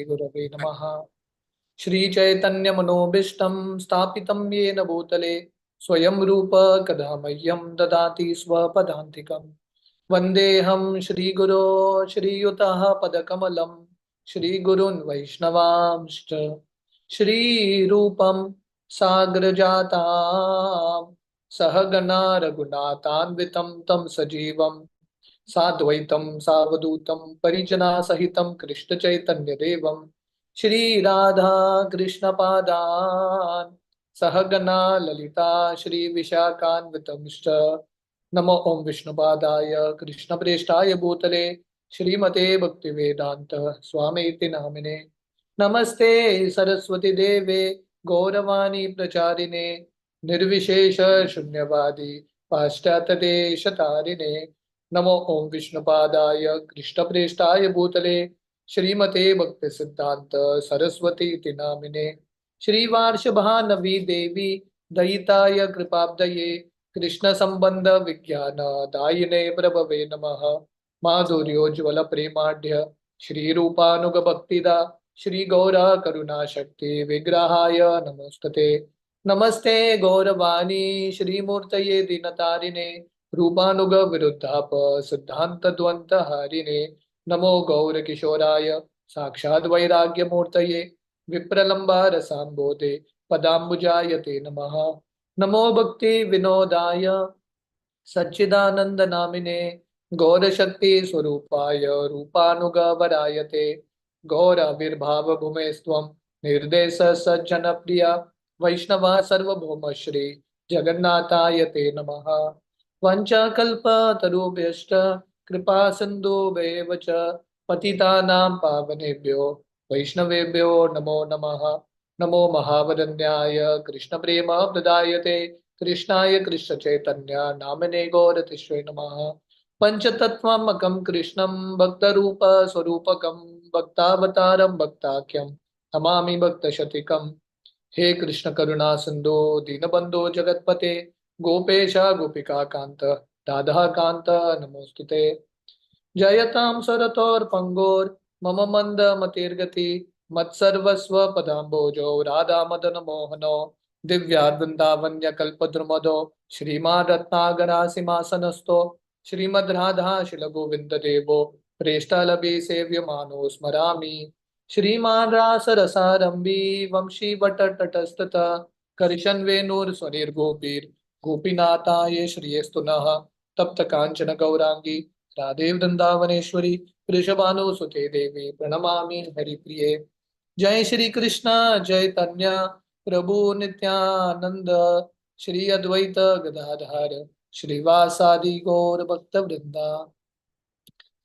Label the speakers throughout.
Speaker 1: गुरवे नमः। श्रीचैतन्यमनोभीष्टं स्थापितं येन भूतले स्वयं रूप कदा मह्यं ददाति स्वपदान्तिकं। वन्देऽहं श्रीगुरो श्रीयुतः पदकमलं श्रीगुरून् वैष्णवांश्च श्रीरूपं साग्रजातां सहगणा रघुनाथान्वितं तं सजीवं साद्वैतं सावधूतं परिजनासहितं कृष्णचैतन्यदेवं श्रीराधा कृष्णपादान् सहगणा ललिता श्रीविशाखान्वितंश्च। नमो ओं विष्णुपादाय कृष्णप्रेष्ठाय भूतले श्रीमते भक्तिवेदांत स्वामीति नामिने। नमस्ते सरस्वती देवे गौरवाणी प्रचारिणे निर्विशेष शून्यवादी पाश्चात्य देशतारिणे। नमो ओं विष्णुपादाय कृष्णप्रेष्ठाय भूतले श्रीमते भक्ति सिद्धांत सरस्वती इति नामिने। श्रीवार्ष भानवी देवी दयिताय कृपाब्दये कृष्ण संबंध विज्ञान दायिने प्रभवे नमः। माधुर्योज्वल प्रेमाढ्य श्री रूपानुग भक्तिदा श्री गौरा करुणा शक्ति विग्रहाय नमोस्तुते। नमस्ते गौरवाणी श्रीमूर्तये दीनतारिणे रूपानुग विरुद्धाप सिद्धांत द्वंत हारिणे। नमो गौर किशोराय साक्षात् वैराग्य मूर्तये विप्रलंबा रसाम्बोधे पदाम्बुजाय ते नमः। नमो भक्ति विनोदाय सच्चिदानंद नामिने गौर शक्ति स्वरूपाय रूपानुगवराय ते गौर आविर्भाव भूमे स्वम निर्देश सज्जन प्रिया वैष्णवा सर्वभौम श्री जगन्नाथाय ते नमः। वंशकल्पतरुभ्यश्च कृपा सिन्धुभ्येव च पतितानां पावनेभ्यो वैष्णवेभ्यो नमो नमः। नमो महावदन्याय कृष्ण प्रेम प्रदायते कृष्णाय कृष्ण चैतन्य नामने गौरतिश्वे नमः। पंचतत्त्वात्मकं कृष्णं भक्तरूप स्वरूपकं भक्तावतारं भक्ताख्यं नमामि भक्तशतीकम्। हे कृष्ण करुणा सिंधु दीनबंधो जगतपते गोपेश गोपिका कांत राधा कांत नमोस्तुते। जयतां सरतोर्पंगोर मम मंद मतिर्गति मत्सर्वस्व पदाम्बोजो राधा मदन मोहनो दिव्या वृंदावन्य कल्पद्रुमदो श्रीमान् रत्नागरासिंहासनस्थो श्रीमद् राधा शिल गोविंद देवो प्रेष्ठालभे सेव्यमानो स्मरामि। श्रीमान् रास रसारंभी वंशी वट तटस्तथ कर्शन वेणुर स्वनिर गोपीर गोपीनाथाय श्रियस्तु नः। तप्त कांचन गौरांगी राधे वृंदावनेश्वरी वृषभानुसुते देवी प्रणमामि हरिप्रिये। जय श्री कृष्ण चैतन्य प्रभु नित्यानंद श्री अद्वैत गदाधर श्रीवासादि गौर भक्त वृंदा।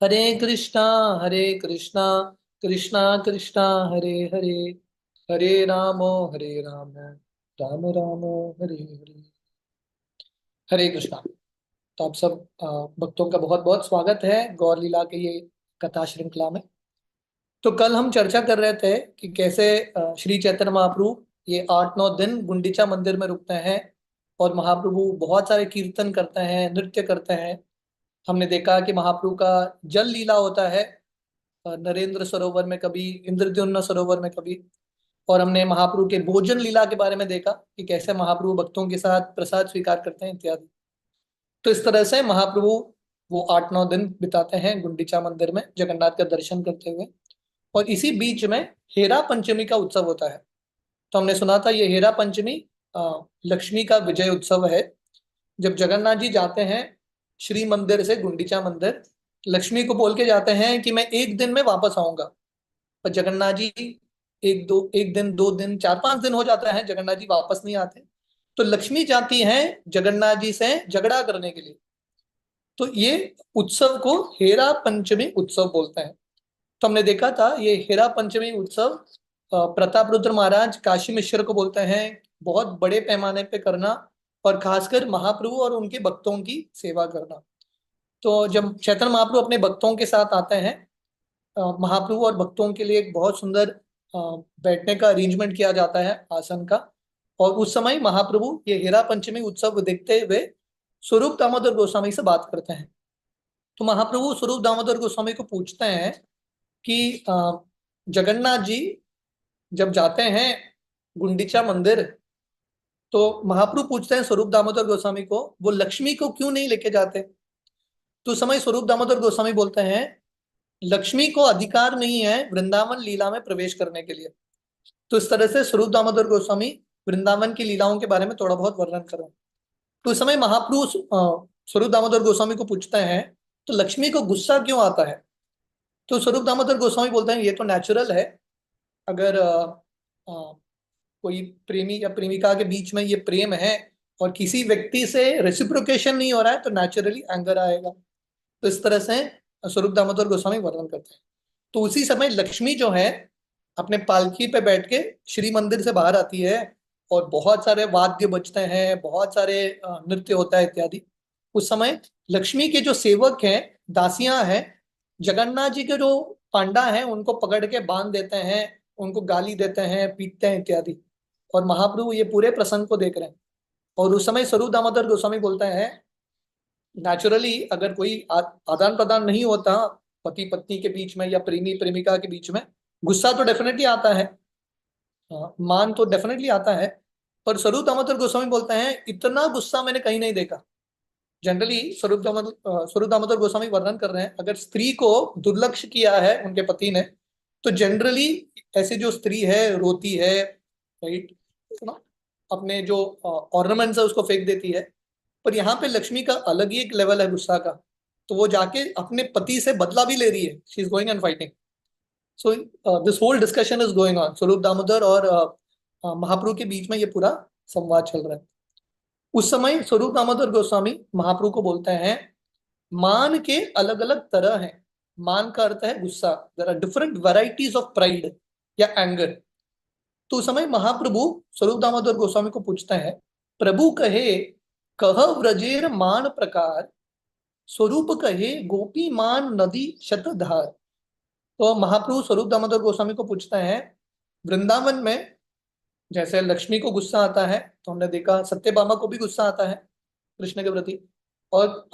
Speaker 1: हरे कृष्णा कृष्णा कृष्णा हरे हरे हरे राम राम राम हरे हरे। हरे कृष्णा। तो आप सब भक्तों का बहुत बहुत स्वागत है गौर लीला के ये कथा श्रृंखला में। तो कल हम चर्चा कर रहे थे कि कैसे श्री चैतन्य महाप्रभु ये 8-9 दिन गुंडीचा मंदिर में रुकते हैं और महाप्रभु बहुत सारे कीर्तन करते हैं, नृत्य करते हैं। हमने देखा कि महाप्रभु का जल लीला होता है नरेंद्र सरोवर में कभी, इंद्रद्युम्न सरोवर में कभी। और हमने महाप्रभु के भोजन लीला के बारे में देखा कि कैसे महाप्रभु भक्तों के साथ प्रसाद स्वीकार करते हैं इत्यादि। तो इस तरह से महाप्रभु वो 8-9 दिन बिताते हैं गुंडीचा मंदिर में जगन्नाथ का दर्शन करते हुए। और इसी बीच में हेरा पंचमी का उत्सव होता है। तो हमने सुना था ये हेरा पंचमी लक्ष्मी का विजय उत्सव है। जब जगन्नाथ जी जाते हैं श्री मंदिर से गुंडीचा मंदिर, लक्ष्मी को बोल के जाते हैं कि मैं 1 दिन में वापस आऊंगा। पर जगन्नाथ जी 1 दिन 2 दिन 4-5 दिन हो जाता है, जगन्नाथ जी वापस नहीं आते। तो लक्ष्मी जाती हैं जगन्नाथ जी से झगड़ा करने के लिए। तो ये उत्सव को हेरा पंचमी उत्सव बोलते हैं। तो हमने देखा था ये हेरा पंचमी उत्सव प्रताप रुद्र महाराज काशी मिश्र को बोलते हैं बहुत बड़े पैमाने पे करना, और खासकर महाप्रभु और उनके भक्तों की सेवा करना। तो जब चैतन्य महाप्रभु अपने भक्तों के साथ आते हैं, महाप्रभु और भक्तों के लिए एक बहुत सुंदर बैठने का अरेंजमेंट किया जाता है आसन का। और उस समय महाप्रभु ये हेरा पंचमी उत्सव देखते हुए स्वरूप दामोदर गोस्वामी से बात करते हैं। तो महाप्रभु स्वरूप दामोदर गोस्वामी को पूछते हैं कि जगन्नाथ जी जब जाते हैं गुंडीचा मंदिर, तो महाप्रभु पूछते हैं स्वरूप दामोदर गोस्वामी को, वो लक्ष्मी को क्यों नहीं लेके जाते? तो उस समय स्वरूप दामोदर गोस्वामी बोलते हैं, लक्ष्मी को अधिकार नहीं है वृंदावन लीला में प्रवेश करने के लिए। तो इस तरह से स्वरूप दामोदर गोस्वामी वृंदावन की लीलाओं के बारे में थोड़ा बहुत वर्णन कर रहे हैं। तो उस समय महाप्रभु स्वरूप दामोदर गोस्वामी को पूछते हैं, तो लक्ष्मी को गुस्सा क्यों आता है? तो स्वरूप दामोदर गोस्वामी बोलते हैं, ये तो नेचुरल है। अगर कोई प्रेमी या प्रेमिका के बीच में ये प्रेम है और किसी व्यक्ति से रेसिप्रोकेशन नहीं हो रहा है, तो नेचुरली एंगर आएगा। तो इस तरह से स्वरूप दामोदर गोस्वामी वर्णन करते हैं। तो उसी समय लक्ष्मी जो है अपने पालकी पे बैठ के श्री मंदिर से बाहर आती है, और बहुत सारे वाद्य बजते हैं, बहुत सारे नृत्य होता है इत्यादि। उस समय लक्ष्मी के जो सेवक हैं, दासियां हैं, जगन्नाथ जी के जो पांडा हैं उनको पकड़ के बांध देते हैं, उनको गाली देते हैं, पीटते हैं इत्यादि। और महाप्रभु ये पूरे प्रसंग को देख रहे हैं। और उस समय स्वरूप दामोदर गोस्वामी बोलते हैं, नेचुरली अगर कोई आदान प्रदान नहीं होता पति पत्नी के बीच में या प्रेमी प्रेमिका के बीच में, गुस्सा तो डेफिनेटली आता है, मान तो डेफिनेटली आता है। पर स्वरूप दामोदर गोस्वामी बोलते हैं, इतना गुस्सा मैंने कहीं नहीं देखा। जनरली स्वरूप दामोदर गोस्वामी वर्णन कर रहे हैं, अगर स्त्री को दुर्लक्ष्य किया है उनके पति ने, तो जनरली ऐसे जो स्त्री है रोती है, राइट, अपने जो ऑर्नामेंट्स है उसको फेंक देती है। पर यहाँ पे लक्ष्मी का अलग ही एक लेवल है गुस्सा का। तो वो जाके अपने पति से बदला भी ले रही है, she is going and fighting. So this whole discussion is going on, Swarup Damodar और महाप्रभु के बीच में ये पूरा संवाद चल रहा है। उस समय स्वरूप दामोदर गोस्वामी महाप्रभु को बोलते हैं, मान के अलग अलग तरह हैं। मान का अर्थ है गुस्सा, there are different varieties of pride या एंगर। तो उस समय महाप्रभु स्वरूप दामोदर गोस्वामी को पूछते हैं, प्रभु कहे कह व्रजेर मान प्रकार, स्वरूप कहे गोपी मान नदी शतधार। तो महाप्रभु स्वरूप दामोदर गोस्वामी को पूछते हैं, वृंदावन में जैसे लक्ष्मी को गुस्सा आता है, तो हमने देखा सत्यभामा को भी गुस्सा आता है कृष्ण के प्रति, और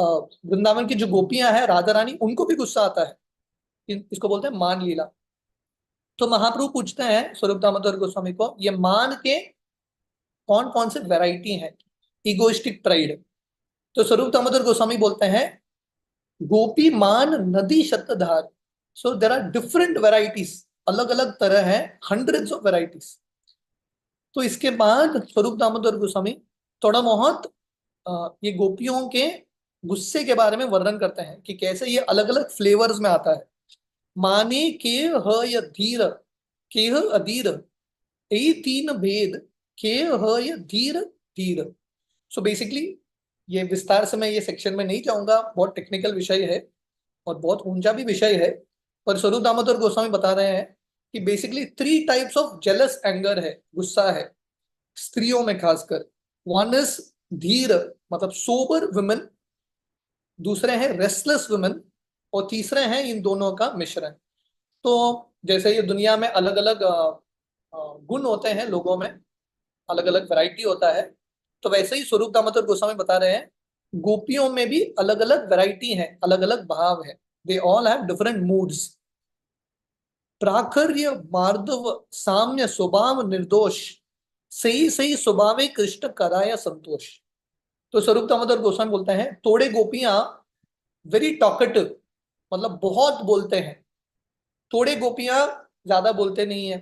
Speaker 1: वृंदावन की जो गोपियां हैं राधा रानी, उनको भी गुस्सा आता है। इसको बोलते हैं मान लीला। तो महाप्रभु पूछते हैं स्वरूप दामोदर गोस्वामी को, ये मान के कौन कौन से वैरायटी हैं इगोइस्टिक प्राइड? तो स्वरूप दामोदर गोस्वामी बोलते हैं, गोपी मान नदी शतधार। सो देर आर डिफरेंट वेराइटीज, अलग अलग तरह है, हंड्रेड्स ऑफ वेराइटीज। तो इसके बाद स्वरूप दामोदर गोस्वामी थोड़ा बहुत ये गोपियों के गुस्से के बारे में वर्णन करते हैं कि कैसे ये अलग अलग फ्लेवर्स में आता है। माने के ह य धीर, के अधीर, यही तीन भेद, के ह य धीर धीर। सो बेसिकली ये विस्तार से मैं ये सेक्शन में नहीं जाऊंगा, बहुत टेक्निकल विषय है और बहुत ऊंचा भी विषय है। पर स्वरूप दामोदर गोस्वामी बता रहे हैं कि basically 3 types of jealous anger है, गुस्सा है स्त्रियों में खासकर। वन इज धीर, मतलब सोबर वुमेन, दूसरे हैं रेस्टलेस वुमेन, और तीसरे हैं इन दोनों का मिश्रण। तो जैसे ये दुनिया में अलग अलग गुण होते हैं लोगों में, अलग अलग वैरायटी होता है, तो वैसे ही स्वरूप दामोदर गोस्वामी बता रहे हैं, गोपियों में भी अलग अलग वैरायटी है, अलग अलग भाव है। They all have different moods. प्राखर्य मार्दव साम्य स्वभाव निर्दोष, सही सही स्वभावे कृष्ण कराया संतोष। तो स्वरूप दामोदर गोस्वामी बोलते हैं, थोड़े गोपियां वेरी टॉकेटिव, मतलब बहुत बोलते हैं, थोड़े गोपियां ज्यादा बोलते नहीं है,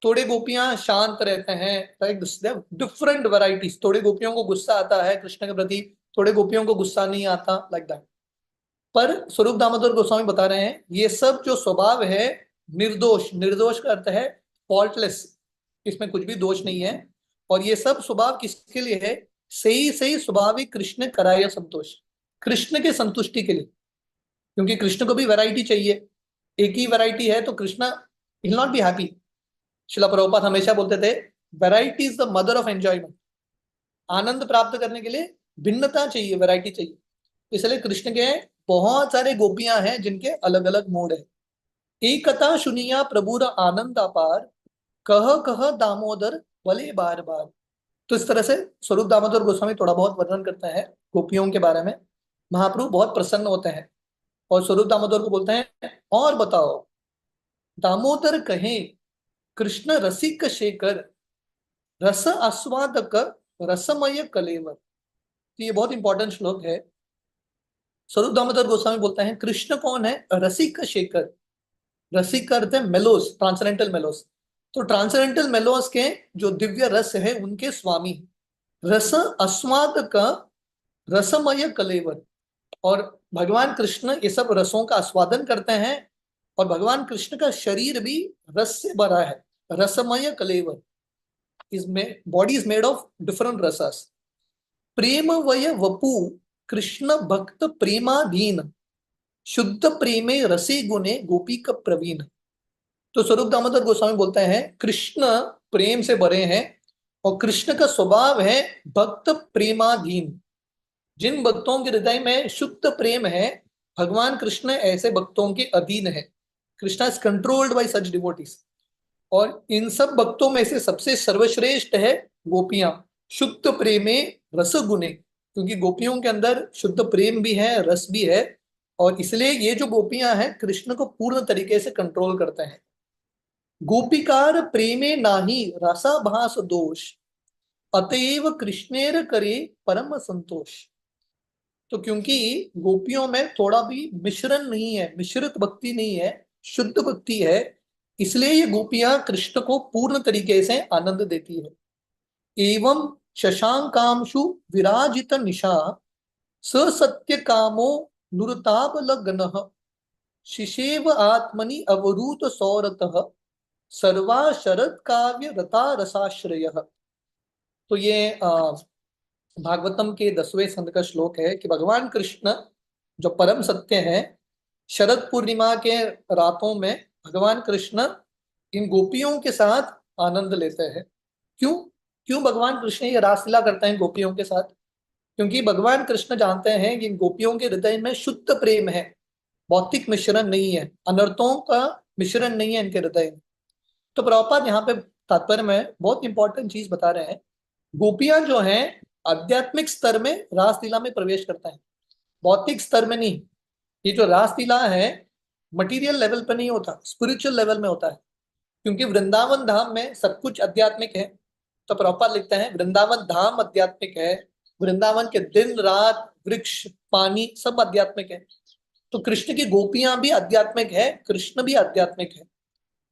Speaker 1: थोड़े गोपियां शांत रहते हैं, राइट, डिफरेंट वैरायटीज। थोड़े गोपियों को गुस्सा आता है कृष्ण के प्रति, थोड़े गोपियों को गुस्सा नहीं आता, लाइक दैट। पर स्वरूप दामोदर गोस्वामी बता रहे हैं, ये सब जो स्वभाव है निर्दोष, निर्दोष का अर्थ है फॉल्टलेस, इसमें कुछ भी दोष नहीं है। और ये सब स्वभाव किसके लिए है? सही सही स्वाभाविक कृष्ण कराया संतोष, कृष्ण के संतुष्टि के लिए। क्योंकि कृष्ण को भी वैरायटी चाहिए, एक ही वैरायटी है तो Krishna will not be happy. Srila Prabhupada हमेशा बोलते थे, variety is the mother of enjoyment. आनंद प्राप्त करने के लिए भिन्नता चाहिए, वैरायटी चाहिए। इसलिए कृष्ण के बहुत सारे गोपियां हैं जिनके अलग अलग मूड है। एकता सुनिया प्रभुर आनंद अपार, कह कह दामोदर भले बार बार। तो इस तरह से स्वरूप दामोदर गोस्वामी थोड़ा बहुत वर्णन करते हैं गोपियों के बारे में। महाप्रभु बहुत प्रसन्न होते हैं और स्वरूप दामोदर को बोलते हैं, और बताओ दामोदर कहे कृष्ण रसिक शेखर, रस आस्वादक रसमय कलेवर। तो ये बहुत इंपॉर्टेंट श्लोक है। स्वरूप दामोदर गोस्वामी बोलते हैं कृष्ण कौन है? रसिक शेखर। रसिक अर्थ है मेलोस, ट्रांसेंडेंटल मेलोस। तो ट्रांसेंडेंटल मेलोस के जो दिव्य रस है उनके स्वामी। रस आस्वाद का रसमय कलेवर। और भगवान कृष्ण ये सब रसों का आस्वादन करते हैं। और भगवान कृष्ण का शरीर भी रस से भरा है। रसमय कलेवर। इसमें body is made of different rasas. प्रेम वय वपु कृष्ण भक्त प्रेमाधीन, शुद्ध प्रेमे रसे गुणे गोपी का प्रवीण। तो स्वरूप दामोदर गोस्वामी बोलते हैं कृष्ण प्रेम से भरे हैं और कृष्ण का स्वभाव है भक्त प्रेमाधीन। जिन भक्तों के हृदय में शुद्ध प्रेम है, भगवान कृष्ण ऐसे भक्तों के अधीन है। Krishna is controlled by such devotees. और इन सब भक्तों में से सबसे सर्वश्रेष्ठ है गोपियां। शुद्ध प्रेमे रस गुने, क्योंकि गोपियों के अंदर शुद्ध प्रेम भी है, रस भी है। और इसलिए ये जो गोपियां हैं कृष्ण को पूर्ण तरीके से कंट्रोल करते हैं। गोपिकार प्रेमे नाही रसाभास दोष, अतएव कृष्णेर करे परम संतोष। तो क्योंकि गोपियों में थोड़ा भी मिश्रण नहीं है, मिश्रित भक्ति नहीं है, शुद्ध भक्ति है, इसलिए ये गोपियां कृष्ण को पूर्ण तरीके से आनंद देती है। एवं शशांकांशु विराजित निशा, स सत्य कामो नुरताबल गणः, शिशेव आत्मनि अवरूत सौरतः, सर्वा शरद काव्य रता रसाश्रय। तो ये भागवतम के 10वें स्कंद का श्लोक है कि भगवान कृष्ण जो परम सत्य है, शरद पूर्णिमा के रातों में भगवान कृष्ण इन गोपियों के साथ आनंद लेते हैं। क्यों? क्यों भगवान कृष्ण ये रासलीला करते हैं गोपियों के साथ? क्योंकि भगवान कृष्ण जानते हैं कि इन गोपियों के हृदय में शुद्ध प्रेम है, भौतिक मिश्रण नहीं है, अनर्थों का मिश्रण नहीं है इनके हृदय में। तो प्रभुपाद यहाँ पे तात्पर्य में बहुत इंपॉर्टेंट चीज बता रहे हैं। गोपियां जो हैं आध्यात्मिक स्तर में रासलीला में प्रवेश करता है, भौतिक स्तर में नहीं। ये जो रासलीला है मटेरियल लेवल पर नहीं होता, स्पिरिचुअल लेवल में होता है। क्योंकि वृंदावन धाम में सब कुछ आध्यात्मिक है। तो प्रभुपाद लिखते हैं वृंदावन धाम आध्यात्मिक है, वृंदावन के दिन रात वृक्ष पानी सब आध्यात्मिक है। तो कृष्ण की गोपियां भी आध्यात्मिक है, कृष्ण भी आध्यात्मिक है।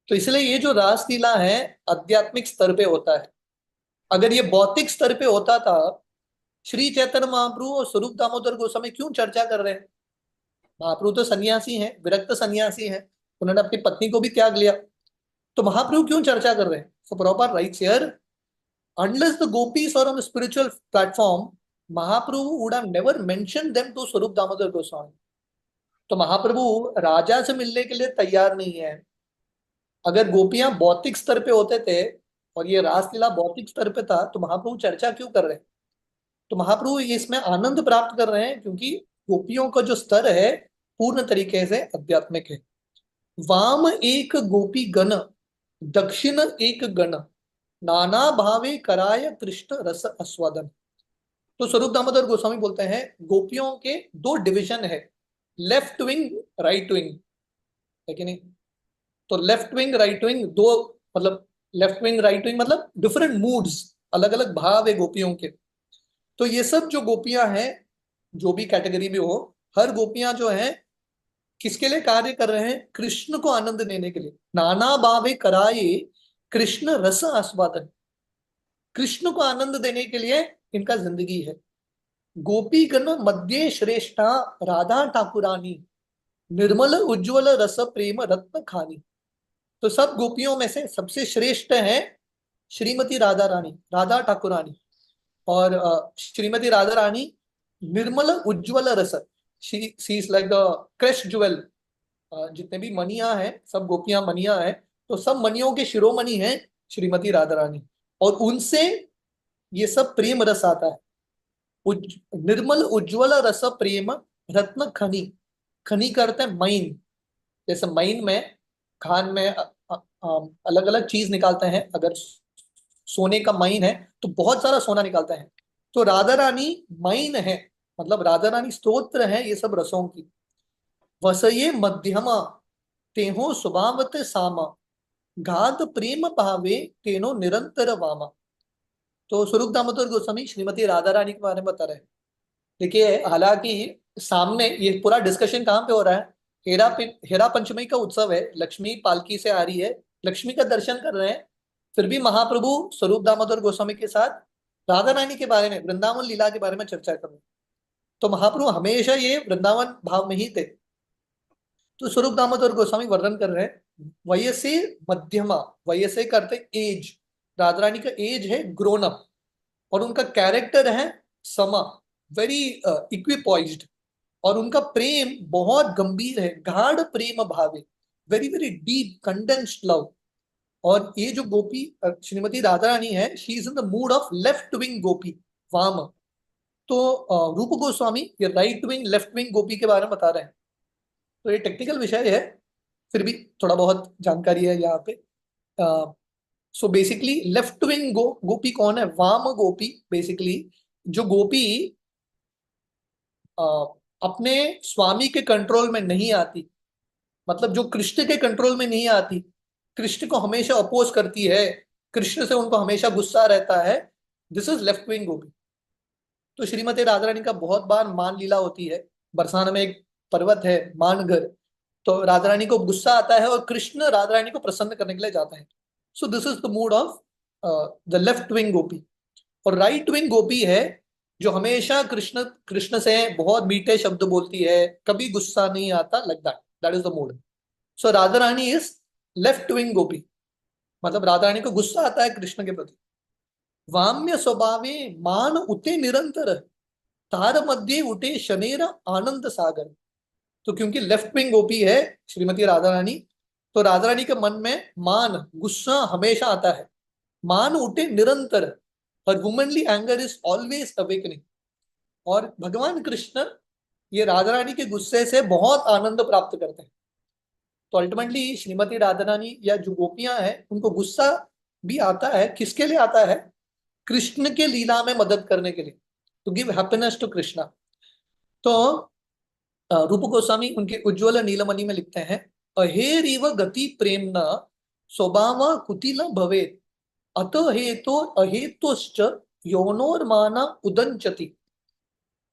Speaker 1: तो इसलिए ये जो रासलीला है आध्यात्मिक स्तर पे होता है। अगर ये भौतिक स्तर पे होता था, श्री चैतन्य महाप्रभु और स्वरूप दामोदर गोस्वामी क्यों चर्चा कर रहे हैं? महाप्रभु तो सन्यासी हैं, विरक्त सन्यासी हैं, उन्होंने अपनी पत्नी को भी त्याग लिया। तो महाप्रभु क्यों चर्चा कर रहे हैं? So proper writes here, unless the gopis are on spiritual platform, Mahaprabhu would have never mention them to Swarup Damodar Goswami. तो महाप्रभु राजा से मिलने के लिए तैयार नहीं है। अगर गोपियां भौतिक स्तर पे होते थे और ये रासलीला भौतिक स्तर पे था तो महाप्रभु चर्चा क्यों कर रहे हैं? तो महाप्रभु ये इसमें आनंद प्राप्त कर रहे हैं क्योंकि गोपियों का जो स्तर है पूर्ण तरीके से आध्यात्मिक है। वाम एक गोपी गण, दक्षिण एक गण, नाना भावे कराय कृष्ण रस आस्वादन। तो स्वरूप दामोदर गोस्वामी बोलते हैं गोपियों के दो डिवीजन है, लेफ्ट विंग राइट विंग, है कि नहीं? तो लेफ्ट विंग राइट विंग दो, मतलब लेफ्ट विंग राइट विंग मतलब डिफरेंट मूड्स, अलग अलग भाव है गोपियों के। तो ये सब जो गोपियां हैं, जो भी कैटेगरी में हो, हर गोपियां जो है किसके लिए कार्य कर रहे हैं? कृष्ण को आनंद देने के लिए। नाना भावे कराए कृष्ण रस आस्वादन, कृष्ण को आनंद देने के लिए इनका जिंदगी है। गोपी गण मध्य श्रेष्ठा राधा ठाकुरानी, निर्मल उज्ज्वल रस प्रेम रत्न खानी। तो सब गोपियों में से सबसे श्रेष्ठ है श्रीमती राधा रानी, राधा ठाकुरानी। और श्रीमती राधा रानी निर्मल उज्ज्वल रस, she is like the crush jewel. जितने भी मनिया हैं सब गोपियां मनिया हैं, तो सब मनियों के शिरोमणि हैं श्रीमती राधा रानी। और उनसे ये सब प्रेम रस आता है। निर्मल उज्ज्वल रस प्रेम रत्न खनी। खनी करते हैं माइन, जैसे माइन में खान में अलग अलग चीज निकालते हैं। अगर सोने का माइन है तो बहुत सारा सोना निकालता है। तो राधा रानी माइन है, मतलब राधा रानी स्तोत्र है ये सब रसों की। वसये मध्यमा, तेहो स्वभावत सामा, घात प्रेम भावे तेनो निरंतर वामा। तो स्वरूप दामोदर गोस्वामी श्रीमती राधा रानी के बारे में बता रहे हैं। देखिए, हालांकि सामने ये पूरा डिस्कशन कहाँ पे हो रहा है, हेरा पंचमी का उत्सव है, लक्ष्मी पालकी से आ रही है, लक्ष्मी का दर्शन कर रहे हैं, फिर भी महाप्रभु स्वरूप दामोदर गोस्वामी के साथ राधा रानी के बारे में, वृंदावन लीला के बारे में चर्चा कर रहे हैं। तो महाप्रभु हमेशा ये वृंदावन भाव में ही थे। तो स्वरूप दामोदर गोस्वामी वर्णन कर रहे हैं वयसे मध्यमा, वयसे करते एज, राधा रानी का एज है ग्रोन अप, और उनका कैरेक्टर है समा, वेरी इक्विपॉइज्ड, और उनका प्रेम बहुत गंभीर है, गाढ़ प्रेम भावे, very very deep condensed love. और ये जो गोपी श्रीमती राधा रानी है, she is in the mood of left wing gopi, वाम। तो रूप गोस्वामी ये राइट विंग लेफ्ट विंग गोपी के बारे में बता रहे हैं। तो ये टेक्निकल विषय है, फिर भी थोड़ा बहुत जानकारी है यहाँ पे। सो बेसिकली लेफ्ट विंग गोपी कौन है, वाम गोपी। बेसिकली जो गोपी अपने स्वामी के कंट्रोल में नहीं आती, मतलब जो कृष्ण के कंट्रोल में नहीं आती, कृष्ण को हमेशा अपोज करती है, कृष्ण से उनको हमेशा गुस्सा रहता है, दिस इज लेफ्ट विंग गोपी। तो श्रीमती राधा रानी का बहुत बार मान लीला होती है। बरसाना में एक पर्वत है मानगर, तो राधा रानी को गुस्सा आता है और कृष्ण राधा रानी को प्रसन्न करने के लिए जाता है। So this is the mood of the left wing gopi. और राइट विंग गोपी है जो हमेशा कृष्ण कृष्ण से बहुत मीठे शब्द बोलती है, कभी गुस्सा नहीं आता, like that, that is the mood. So Radha Rani is left wing gopi, मतलब राधा रानी को गुस्सा आता है कृष्ण के प्रति। वाम्य स्वभावे मान उते निरंतर, तार मध्य उठे शनेर आनंद सागर। तो क्योंकि लेफ्ट विंग गोपी है श्रीमती राधा रानी, तो राधा रानी के मन में मान, गुस्सा हमेशा आता है, मान उठे निरंतर, और womanly anger is always awakening. और भगवान कृष्ण ये राधा रानी के गुस्से से बहुत आनंद प्राप्त करते हैं। तो अल्टीमेटली श्रीमती राधा रानी या जो गोपियां हैं उनको गुस्सा भी आता है, किसके लिए आता है, कृष्ण के लीला में मदद करने के लिए, to give happiness to Krishna. तो रूप गोस्वामी उनके उज्ज्वल नीलमणि में लिखते हैं, अहेरिव गति प्रेमना स्वभाव कुटिल भवेत, अत हेतो अहेतुश्च यौनोर्माना उदंचति।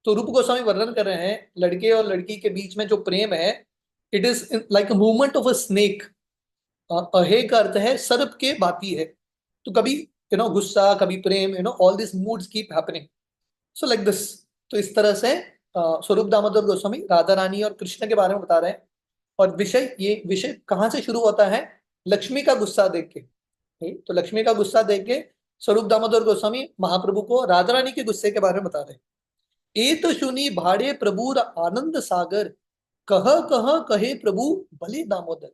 Speaker 1: तो रूप गोस्वामी वर्णन कर रहे हैं लड़के और लड़की के बीच में जो प्रेम है, it is like a movement of a snake. अहे का अर्थ है सर्प के भांति है। तो कभी गुस्सा, कभी प्रेम, all this moods keep happening, so like this. तो इस तरह से स्वरूप दामोदर गोस्वामी राधा रानी और कृष्ण के बारे में बता रहे हैं। और ये विषय कहाँ से शुरू होता है, लक्ष्मी का गुस्सा देख के। तो लक्ष्मी का गुस्सा देख के स्वरूप दामोदर गोस्वामी महाप्रभु को राधा रानी के गुस्से के बारे में बता रहे हैं। ए तो सुनी भाड़े प्रभुर आनंद सागर, कह कह कहे प्रभु भले दामोदर।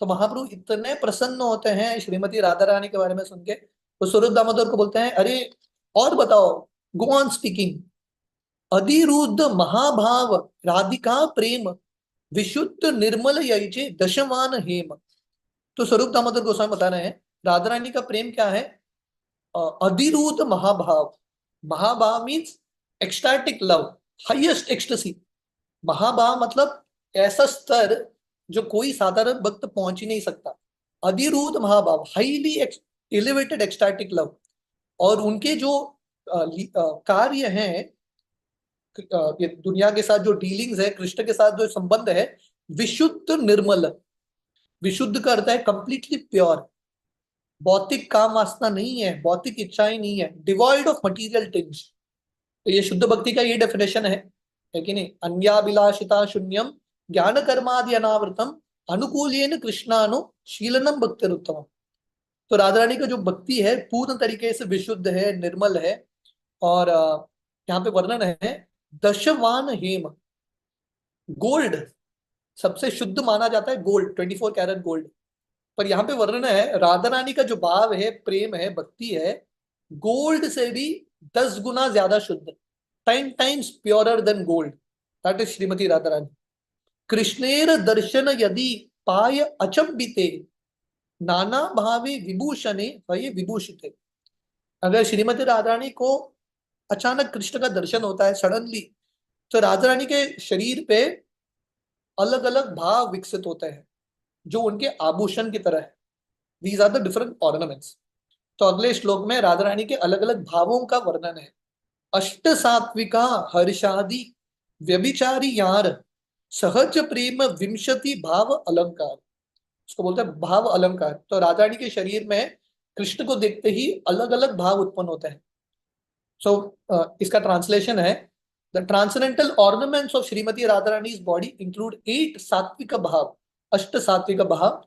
Speaker 1: तो महाप्रभु इतने प्रसन्न होते हैं श्रीमती राधा रानी के बारे में सुन के, तो स्वरूप दामोदर को बोलते हैं, अरे और बताओ, गो ऑन स्पीकिंग। अधिरुद्ध महाभाव राधिका प्रेम, विशुद्ध निर्मल यैचे दशमान हेम। तो स्वरूप दामोदर गोस्वामी बता रहे हैं राधा रानी का प्रेम क्या है, अधिरुद्ध महाभाव। Mahabhava means ecstatic love, highest ecstasy. महाभाव मतलब ऐसा स्तर जो कोई साधारण भक्त पहुंच ही नहीं सकता। अधिरूद महाभाव, हाईली एलिवेटेड एक्सटैटिक लव। और उनके जो कार्य हैं, ये दुनिया के साथ जो डीलिंग्स है, कृष्ण के साथ जो संबंध है, विशुद्ध निर्मल। विशुद्ध का अर्थ है कंप्लीटली प्योर, भौतिक काम वासना नहीं है, भौतिक इच्छाएं नहीं है, डिवॉइड ऑफ मटीरियल टिंज। तो ये शुद्ध भक्ति का ये डेफिनेशन है कि नहीं, अन्याभिलाषिता शून्यम ज्ञान कर्मादि अनावृतम अनुकूलेन कृष्णानु शीलनम भक्तिरुत्तम। तो राधा रानी का जो भक्ति है पूर्ण तरीके से विशुद्ध है, निर्मल है। और यहाँ पे वर्णन है दशवान हेम, गोल्ड सबसे शुद्ध माना जाता है, गोल्ड 24 कैरेट गोल्ड। पर यहाँ पे वर्णन है राधा रानी का जो भाव है, प्रेम है, भक्ति है, गोल्ड से भी 10 गुना ज्यादा शुद्ध, 10 times purer than gold. That is Srimati Radha Rani. कृष्णेर दर्शन यदि पाय अचंबिते, नाना भावे विभूषणे वही विभूषिते। अगर श्रीमती राधा रानी को अचानक कृष्ण का दर्शन होता है सडनली, तो राधा रानी के शरीर पे अलग अलग भाव विकसित होते हैं। जो उनके आभूषण की तरह है। These are the different ornaments. तो अगले श्लोक में राधा रानी के अलग अलग भावों का वर्णन है। अष्ट सात्विका हर्षादि व्यभिचारी यार सहज प्रेम विंशति भाव अलंकार। उसको बोलते हैं भाव अलंकार। तो राधा रानी के शरीर में कृष्ण को देखते ही अलग अलग भाव उत्पन्न होते हैं। सो इसका ट्रांसलेशन है, the transcendental ornaments of Srimati Radha Rani's body include 8 sattvika भाव, अष्ट सात्विक भाव,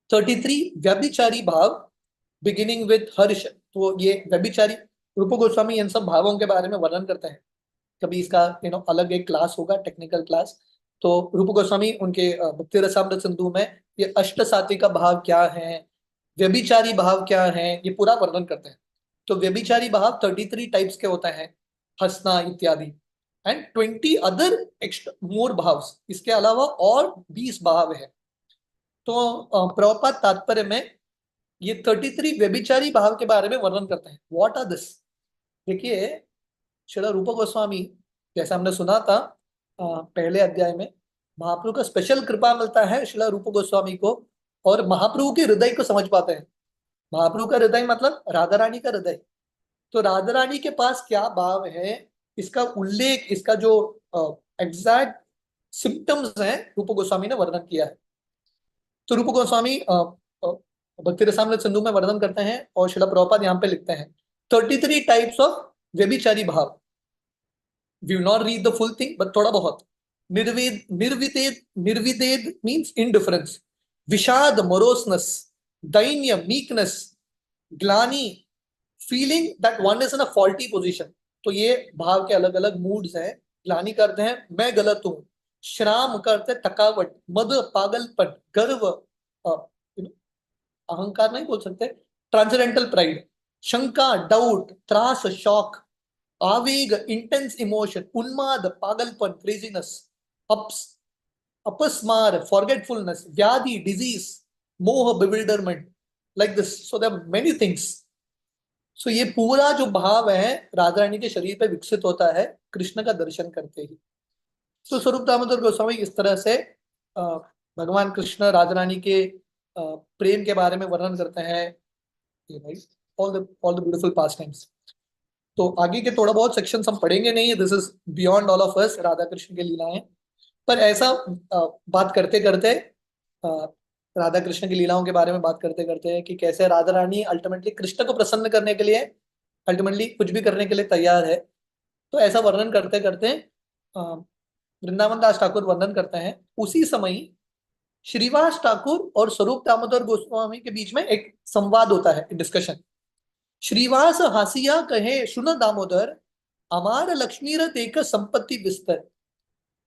Speaker 1: 33 व्यभिचारी भाव बिगिनिंग विथ हर्ष। तो ये व्यभिचारी, रूप गोस्वामी इन सब भावों के बारे में वर्णन करते हैं। कभी इसका अलग एक क्लास होगा, टेक्निकल क्लास। तो रूप गोस्वामी उनके भक्ति रसामृत सिंधु में ये अष्ट सात्विक भाव क्या है, व्यभिचारी भाव क्या है, ये पूरा वर्णन करते हैं। तो व्यभिचारी भाव 33 टाइप्स के होते हैं, हंसना इत्यादि, एंड 20 अदर एक्स्ट्रा मोर भाव, इसके अलावा और 20 भाव है। तो प्रभुपाद तात्पर्य में ये 33 व्यभिचारी भाव के बारे में वर्णन करते हैं। What are this? देखिए, श्रील रूप गोस्वामी, जैसा हमने सुना था पहले अध्याय में, महाप्रभु का स्पेशल कृपा मिलता है श्रील रूप गोस्वामी को, और महाप्रभु के हृदय को समझ पाते हैं। महाप्रभु का हृदय मतलब राधा रानी का हृदय। तो राधा रानी के पास क्या भाव है, इसका उल्लेख, इसका जो एग्जैक्ट सिम्टम्स हैं, रूप गोस्वामी ने वर्णन किया है। तो रूप गोस्वामी भक्ति रसामृत सिंधु में वर्णन करते हैं, और श्रील प्रभुपाद यहाँ पे लिखते हैं 33 टाइप्स ऑफ व्यभिचारी भाव। We will not read the full thing, but थोड़ा बहुत। निर्विदेद मीन्स इनडिफरेंस, विषाद मरोसनेस, दैन्य मीकनेस, ग्लानी, feeling that one is in a faulty position. तो ये भाव के अलग अलग मूड्स हैं। ग्लानी करते हैं मैं गलत हूं, श्राम करते हैं थकावट, मद पागलपन, गर्व, अहंकार नहीं बोल सकते, ट्रांसेंडेंटल प्राइड, शंका डाउट, त्रास शॉक, आवेग इंटेंस इमोशन, उन्माद पागलपन क्रेजीनेस, अप्स अपस्मार फॉरगेटफुलनेस, व्याधि डिजीज, मोह bewilderment, like this. So there are many things. So ये पूरा जो भाव है राधा रानी के शरीर पे विकसित होता है कृष्ण का दर्शन करते ही। तो स्वरूप दामोदर गोस्वामी इस तरह से अ, भगवान कृष्ण राधा रानी के प्रेम के बारे में वर्णन करते हैं। ये भाई all the beautiful pass times. तो आगे के थोड़ा बहुत सेक्शन हम पढ़ेंगे नहीं, this is beyond all of us, Radha Krishna की लीलाएं। पर ऐसा बात करते करते, राधा कृष्ण की लीलाओं के बारे में बात करते करते, कि कैसे राधा रानी अल्टीमेटली कृष्ण को प्रसन्न करने के लिए अल्टीमेटली कुछ भी करने के लिए तैयार है। तो ऐसा वर्णन करते करते वृंदावन दास ठाकुर वर्णन करते हैं, उसी समय श्रीवास ठाकुर और स्वरूप दामोदर गोस्वामी के बीच में एक संवाद होता है, डिस्कशन। श्रीवास हासिया कहे सुन दामोदर, अमार लक्ष्मी रथ एक संपत्ति विस्तर।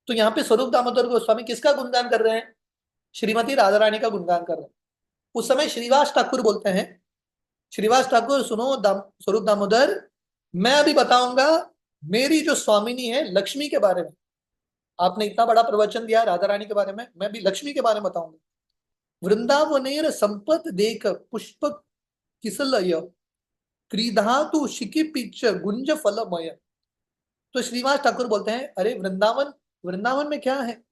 Speaker 1: तो यहाँ पे स्वरूप दामोदर गोस्वामी किसका गुणगान कर रहे हैं? श्रीमती राधा रानी का गुणगान कर रहे हैं। उस समय श्रीवास ठाकुर बोलते हैं, श्रीवास ठाकुर सुनो स्वरूप दामोदर, मैं अभी बताऊंगा मेरी जो स्वामिनी है लक्ष्मी के बारे में। आपने इतना बड़ा प्रवचन दिया राधा रानी के बारे में, मैं भी लक्ष्मी के बारे में बताऊंगा। वृंदावनेर संपत देख पुष्प किसलय, क्रीधातु शिखी पिच गुंज फलमय। तो श्रीवास ठाकुर बोलते हैं, अरे वृंदावन, वृंदावन में क्या है?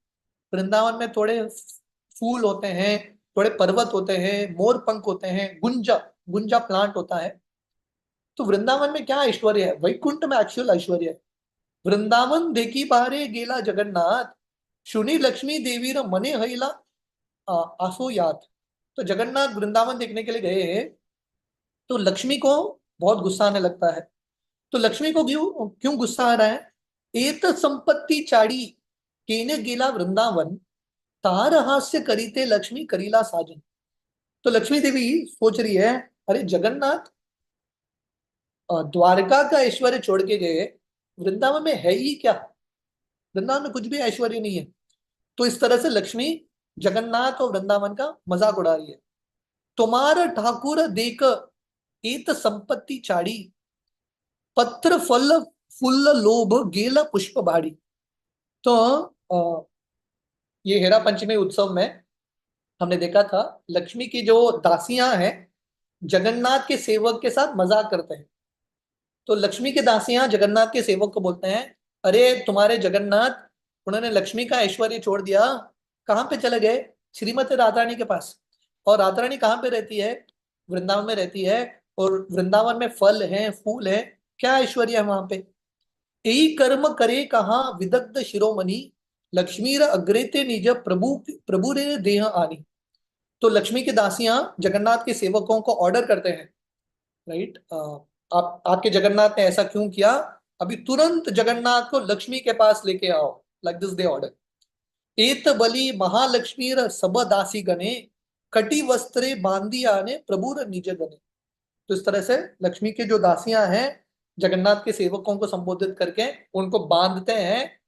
Speaker 1: वृंदावन में थोड़े फूल होते हैं, थोड़े पर्वत होते हैं, मोर पंख होते हैं, गुंजा, गुंजा प्लांट होता है। तो वृंदावन में क्या ऐश्वर्य है? वैकुंठ में एक्चुअल ऐश्वर्य है। वृंदावन देखी बारे गेला जगन्नाथ, शुनि लक्ष्मी देवी र मने हईला आसो याद। तो जगन्नाथ वृंदावन देखने के लिए गए, तो लक्ष्मी को बहुत गुस्सा आने लगता है। तो लक्ष्मी को क्यों क्यों गुस्सा आ रहा है? एत संपत्ति चाड़ी केने गेला वृंदावन, तार हास्य करीते लक्ष्मी करीला साजन। तो लक्ष्मी देवी सोच रही है, अरे जगन्नाथ द्वारका का ऐश्वर्य छोड़ के गए, वृंदावन में है ही क्या? वृंदावन में कुछ भी ऐश्वर्य नहीं है। तो इस तरह से लक्ष्मी जगन्नाथ और वृंदावन का मजाक उड़ा रही है। तुम्हार ठाकुर देख एत संपत्ति चाड़ी, पत्र फल फुल्ल लोभ गेल पुष्प बाड़ी। तो ये हेरा पंचमी उत्सव में हमने देखा था, लक्ष्मी की जो दासियां हैं जगन्नाथ के सेवक के साथ मजाक करते हैं। तो लक्ष्मी के दासियां जगन्नाथ के सेवक को बोलते हैं, अरे तुम्हारे जगन्नाथ, उन्होंने लक्ष्मी का ऐश्वर्य छोड़ दिया, कहाँ पे चले गए? श्रीमती राधा रानी के पास। और राधा रानी कहाँ पे रहती है? वृंदावन में रहती है। और वृंदावन में फल है, फूल है, क्या ऐश्वर्य है वहां पे? यही कर्म करे कहाँ विदग्ध शिरोमणि, लक्ष्मीर अग्रेते निज प्रभु प्रभु रे देह आनी। तो लक्ष्मी की दासियां जगन्नाथ के सेवकों को ऑर्डर करते हैं, राइट, आप आपके जगन्नाथ ने ऐसा क्यों किया, अभी तुरंत जगन्नाथ को लक्ष्मी के पास लेके आओ। Like this they order. एत बलि महालक्ष्मीर सब दासी गणे, कटी वस्त्रे बांधी आने प्रभुर निज गणे। तो इस तरह से लक्ष्मी की जो दासियां हैं जगन्नाथ के सेवकों को संबोधित करके उनको बांधते हैं,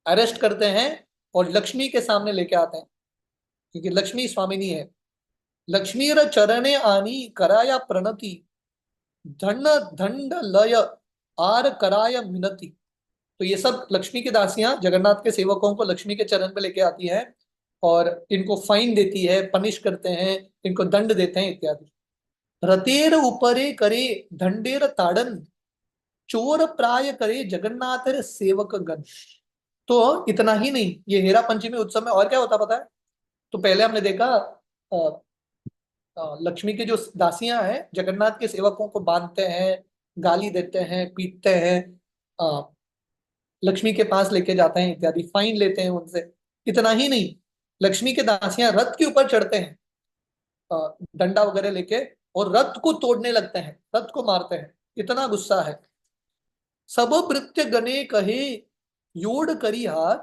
Speaker 1: अरेस्ट करते हैं और लक्ष्मी के सामने लेके आते हैं, क्योंकि लक्ष्मी स्वामिनी है। लक्ष्मीर चरणे आनी कराया प्रणति, धन दंड लय आर कराय मिनति। तो ये सब लक्ष्मी की दासियां जगन्नाथ के सेवकों को लक्ष्मी के चरण पे लेके आती हैं और इनको फाइन देती है, पनिश करते हैं, इनको दंड देते हैं इत्यादि। रतेर ऊपरे करे दंडेर ताड़न, चोर प्राय करे जगन्नाथ सेवक गण। तो इतना ही नहीं, ये हेरा पंचमी उत्सव में और क्या होता पता है? तो पहले हमने देखा लक्ष्मी की जो दासियां हैं जगन्नाथ के सेवकों को बांधते हैं, गाली देते हैं, पीटते हैं, लक्ष्मी के पास लेके जाते हैं इत्यादि, फाइन लेते हैं उनसे। इतना ही नहीं, लक्ष्मी के दासियां रथ के ऊपर चढ़ते हैं डंडा वगैरह लेके, और रथ को तोड़ने लगते हैं, रथ को मारते हैं, इतना गुस्सा है। सब भृत्य गणे कहे योड़ करी हाथ,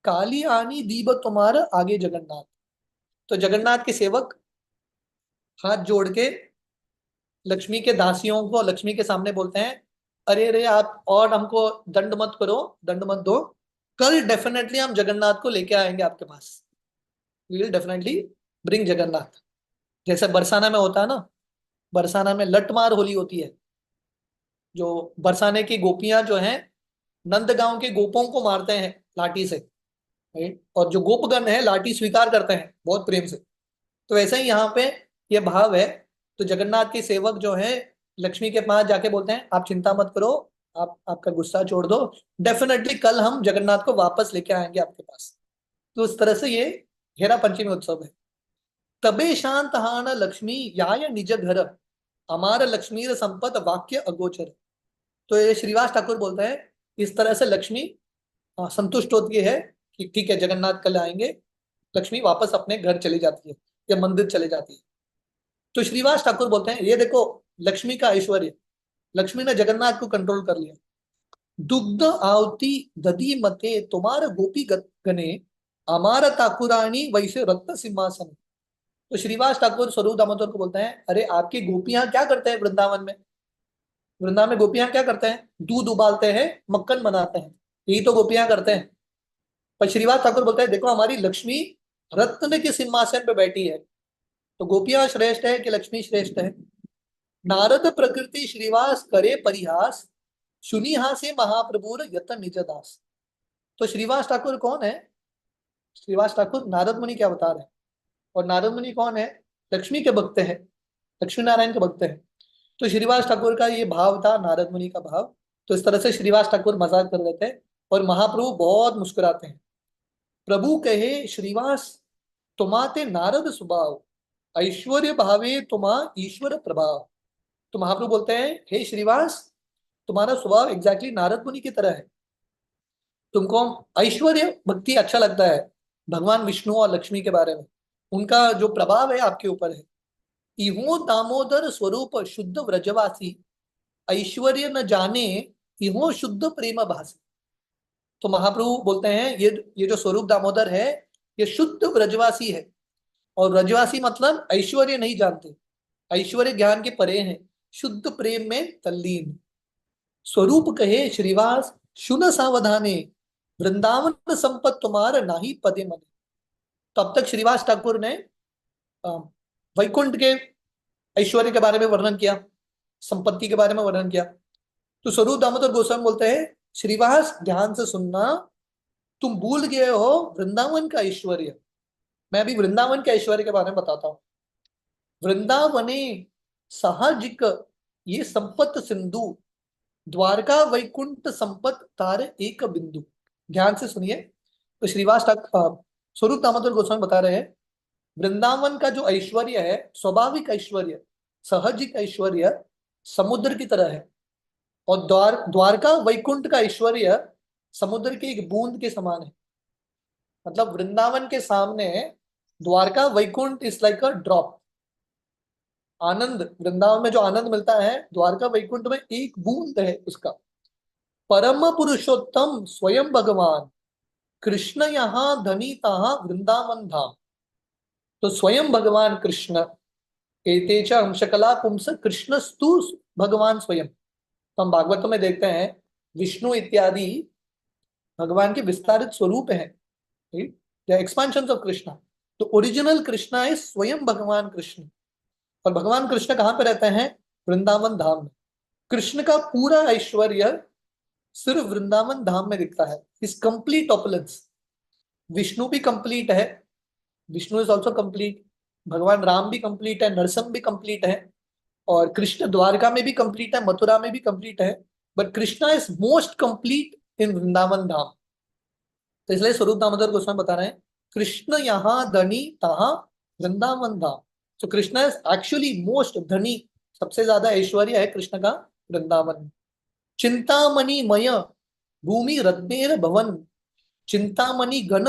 Speaker 1: काली आनी दीब तुम्हारा आगे जगन्नाथ। तो जगन्नाथ के सेवक हाथ जोड़ के लक्ष्मी के दासियों को लक्ष्मी के सामने बोलते हैं, अरे रे आप और हमको दंड मत करो, दंड मत दो, कल डेफिनेटली हम जगन्नाथ को लेके आएंगे आपके पास, we will definitely bring Jagannath. जैसे बरसाना में होता है ना, बरसाना में लठमार होली होती है, जो बरसाने की गोपियां जो हैं नंदगांव के गोपों को मारते हैं लाठी से, राइट, और जो गोपगण है लाठी स्वीकार करते हैं बहुत प्रेम से। तो वैसे ही यहाँ पे ये भाव है। तो जगन्नाथ के सेवक जो है लक्ष्मी के पास जाके बोलते हैं, आप चिंता मत करो, आप आपका गुस्सा छोड़ दो, डेफिनेटली कल हम जगन्नाथ को वापस लेके आएंगे आपके पास। तो उस तरह से ये हेरा पंचमी उत्सव है। तबे शांत हान लक्ष्मी याय निज घर, अमार लक्ष्मी संपत वाक्य अगोचर। तो ये श्रीवास ठाकुर बोलते हैं इस तरह से लक्ष्मी संतुष्ट होती है कि ठीक है जगन्नाथ कल आएंगे, लक्ष्मी वापस अपने घर चली जाती है या मंदिर चले जाती है। तो श्रीवास ठाकुर बोलते हैं ये देखो लक्ष्मी का ऐश्वर्य, लक्ष्मी ने जगन्नाथ को कंट्रोल कर लिया। दुग्ध आवती दधी मते तुम्हार गोपी गने, अमार ठाकुरानी वैसे रत्न सिंहासन। तो श्रीवास ठाकुर स्वरूप दामोदर को बोलते हैं, अरे आपकी गोपियां क्या करते हैं वृंदावन में? वृंदावन में गोपियां क्या करते हैं? दूध उबालते हैं, मक्खन बनाते हैं, यही तो गोपियां करते हैं। पर श्रीवास ठाकुर बोलते हैं देखो हमारी लक्ष्मी रत्न के सिंहासन पे बैठी है। तो गोपियां श्रेष्ठ है कि लक्ष्मी श्रेष्ठ है? नारद प्रकृति श्रीवास करे परिहास, सुनी हासे महाप्रभुर यत निज दास। तो श्रीवास ठाकुर कौन है? श्रीवास ठाकुर नारद मुनि के अवतार है। और नारद मुनि कौन है? लक्ष्मी के भक्त है, लक्ष्मी नारायण के भक्त है। तो श्रीवास ठाकुर का ये भाव था, नारद मुनि का भाव। तो इस तरह से श्रीवास ठाकुर मजाक कर रहे थे और महाप्रभु बहुत मुस्कुराते हैं। प्रभु कहे श्रीवास तुम्हाते नारद स्वभाव, ऐश्वर्य भावे तुम्हा ईश्वर प्रभाव। तो महाप्रभु बोलते हैं हे श्रीवास तुम्हारा स्वभाव एग्जैक्टली नारद मुनि की तरह है, तुमको ऐश्वर्य भक्ति अच्छा लगता है भगवान विष्णु और लक्ष्मी के बारे में, उनका जो प्रभाव है आपके ऊपर है। इहो दामोदर स्वरूप शुद्ध व्रजवासी, ऐश्वर्य न जाने इहो शुद्ध प्रेम भासी। तो महाप्रभु बोलते हैं ये जो स्वरूप दामोदर है ये शुद्ध व्रजवासी है। और व्रजवासी मतलब ऐश्वर्य नहीं जानते, ऐश्वर्य ज्ञान के परे हैं, शुद्ध प्रेम में तल्लीन। स्वरूप कहे श्रीवास शुन सावधाने, वृंदावन संपत तुम्हार नाही पदे मने। तो अब तक श्रीवास ठाकुर ने अ, वैकुंठ के ऐश्वर्य के बारे में वर्णन किया, संपत्ति के बारे में वर्णन किया। तो स्वरूप दामोदर गोस्वामी बोलते हैं श्रीवास ध्यान से सुनना, तुम भूल गए हो वृंदावन का ऐश्वर्य। मैं अभी वृंदावन के ऐश्वर्य के बारे में बताता हूँ। वृंदावने साहजिक ये संपत सिंधु, द्वारका वैकुंठ संपत तार एक बिंदु। ध्यान से सुनिए। तो श्रीवास ठाकुर स्वरूप दामोदर गोस्वामी बता रहे हैं वृंदावन का जो ऐश्वर्य है, स्वाभाविक ऐश्वर्य, सहजिक ऐश्वर्य समुद्र की तरह है। और द्वारका वैकुंठ का ऐश्वर्य समुद्र की एक बूंद के समान है। मतलब वृंदावन के सामने Dwarka Vaikuntha is like a drop. आनंद, वृंदावन में जो आनंद मिलता है, द्वारका वैकुंठ में एक बूंद है उसका। परम पुरुषोत्तम स्वयं भगवान कृष्ण यहाँ धनी तहाँ वृंदावन धाम। तो स्वयं भगवान कृष्ण, एते च अंशकला पुंस कृष्णस्तु भगवान स्वयं। तो हम भागवत में देखते हैं विष्णु इत्यादि भगवान के विस्तारित स्वरूप हैं, एक्सपांशन ऑफ कृष्णा। तो ओरिजिनल कृष्णा है स्वयं भगवान कृष्ण। और भगवान कृष्ण कहाँ पे रहते हैं? वृंदावन धाम में। कृष्ण का पूरा ऐश्वर्य सिर्फ वृंदावन धाम में दिखता है, इस कंप्लीट ऑपुलेंस। विष्णु भी कंप्लीट है, विष्णु इज ऑल्सो कंप्लीट, भगवान राम भी कंप्लीट है, नरसिंह भी कंप्लीट है, और कृष्ण द्वारका में भी कंप्लीट है, मथुरा में भी कंप्लीट है। But Krishna is most complete in Vrindavan Dham. तो इसलिए स्वरूप दामोदर गोस्वामी बता रहे हैं कृष्ण यहाँ धनी तहाँ वृंदावन धाम। तो कृष्ण इज एक्चुअली मोस्ट धनी, सबसे ज्यादा ऐश्वर्य है कृष्ण का वृंदावन में। चिंतामणि मय भूमि रत्नेर भवन चिंतामणि गण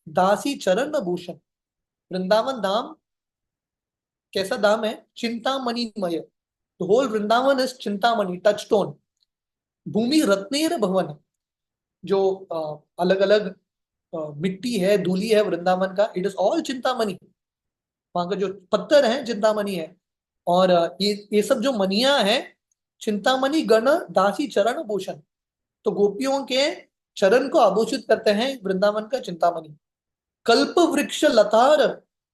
Speaker 1: दासी चरण भूषण। वृंदावन धाम कैसा धाम है? चिंतामणिमय। The whole Vrindavan is chintamani, touch stone. भूमि रत्नेर भवन, जो अलग अलग मिट्टी है, धूली है वृंदावन का, इट इज ऑल चिंतामणि। वहां का जो पत्थर है चिंतामणि है। और ये सब जो मनिया है, चिंतामणि गण दासी चरण भूषण। तो गोपियों के चरण को आभूषित करते हैं वृंदावन का चिंतामणि। कल्प वृक्ष लतार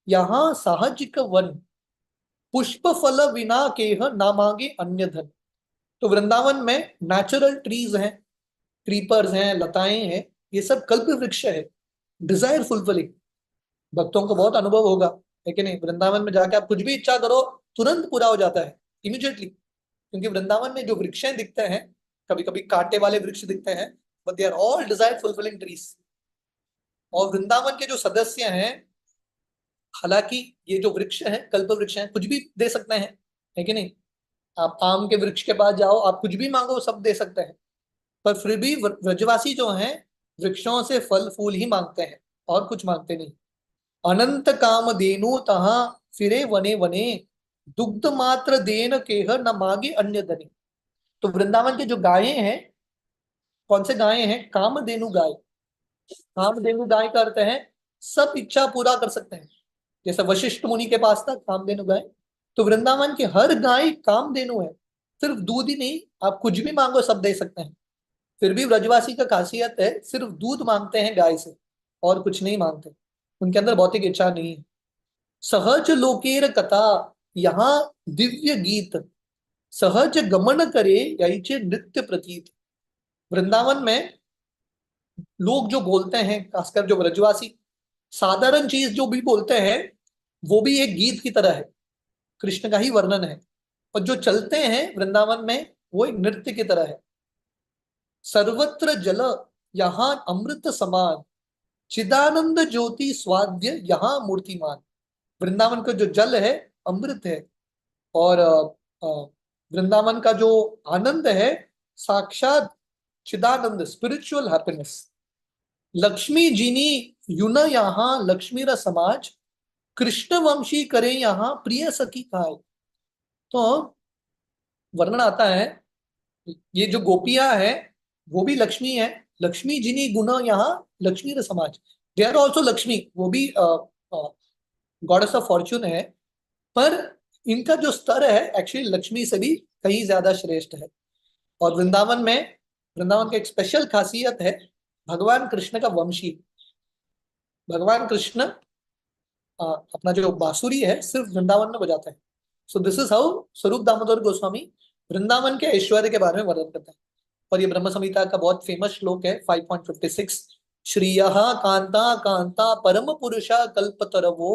Speaker 1: यहाँ साहजिक वन पुष्प फल विना केह ना मांगे अन्य धन। तो वृंदावन में नेचुरल ट्रीज हैं, क्रीपर्स हैं, लताएं हैं, ये सब कल्प वृक्ष है, डिजायर फुलफिलिंग। भक्तों को बहुत अनुभव होगा, है कि नहीं? वृंदावन में जाके आप कुछ भी इच्छा करो, तुरंत पूरा हो जाता है, इमीडिएटली। क्योंकि वृंदावन में जो वृक्ष दिखते हैं, कभी कभी कांटे वाले वृक्ष दिखते हैं, but they are all desire fulfilling trees. और वृंदावन के जो सदस्य हैं, हालांकि ये जो वृक्ष है कल्प वृक्ष है, कुछ भी दे सकते हैं, है कि नहीं? आप आम के वृक्ष के पास जाओ, आप कुछ भी मांगो, सब दे सकते हैं। पर फिर भी व्रजवासी जो हैं, वृक्षों से फल फूल ही मांगते हैं, और कुछ मांगते नहीं। अनंत काम देनु तहा फिरे वने वने दुग्ध मात्र देन केह न मांगे अन्य धनी। तो वृंदावन के जो गायें हैं, कौन से गायें हैं? कामधेनु गाय। कामधेनु गाय का अर्थ है सब इच्छा पूरा कर सकते हैं। जैसे वशिष्ठ मुनि के पास था कामधेनु गाय, तो वृंदावन की हर गाय कामधेनु है। सिर्फ दूध ही नहीं, आप कुछ भी मांगो सब दे सकते हैं। फिर भी ब्रजवासी का खासियत है सिर्फ दूध मांगते हैं गाय से, और कुछ नहीं मांगते, उनके अंदर भौतिक इच्छा नहीं है। सहज लोकेर कथा यहाँ दिव्य गीत सहज गमन करे यही नृत्य प्रतीत। वृंदावन में लोग जो बोलते हैं, खासकर जो ब्रजवासी, साधारण चीज जो भी बोलते हैं, वो भी एक गीत की तरह है, कृष्ण का ही वर्णन है। और जो चलते हैं वृंदावन में, वो एक नृत्य की तरह है। सर्वत्र जल यहाँ अमृत समान चिदानंद ज्योति स्वाद्य यहाँ मूर्तिमान। वृंदावन का जो जल है अमृत है, और वृंदावन का जो आनंद है साक्षात चिदानंद, स्पिरिचुअल हैप्पीनेस। लक्ष्मी जिनी युन यहाँ लक्ष्मी र समाज कृष्ण वंशी करे यहाँ प्रिय सखी खाए। तो वर्णन आता है, ये जो गोपियां हैं वो भी लक्ष्मी है। लक्ष्मी जिनी गुण यहाँ लक्ष्मी र समाज, दे आर ऑल्सो लक्ष्मी, वो भी गॉडेस ऑफ फॉर्च्यून है। पर इनका जो स्तर है एक्चुअली लक्ष्मी से भी कहीं ज्यादा श्रेष्ठ है। और वृंदावन की एक स्पेशल खासियत है, भगवान कृष्ण का वंशी। भगवान कृष्ण अपना जो बांसुरी है सिर्फ वृंदावन में बजाता है। सो दिस इज हाउ स्वरूप दामोदर गोस्वामी वृंदावन के ऐश्वर्य के बारे में वर्णन करता है। और ये ब्रह्म संहिता का बहुत फेमस श्लोक है 5.56। श्रिय कांता कांता परम पुरुषा कल्पतरवो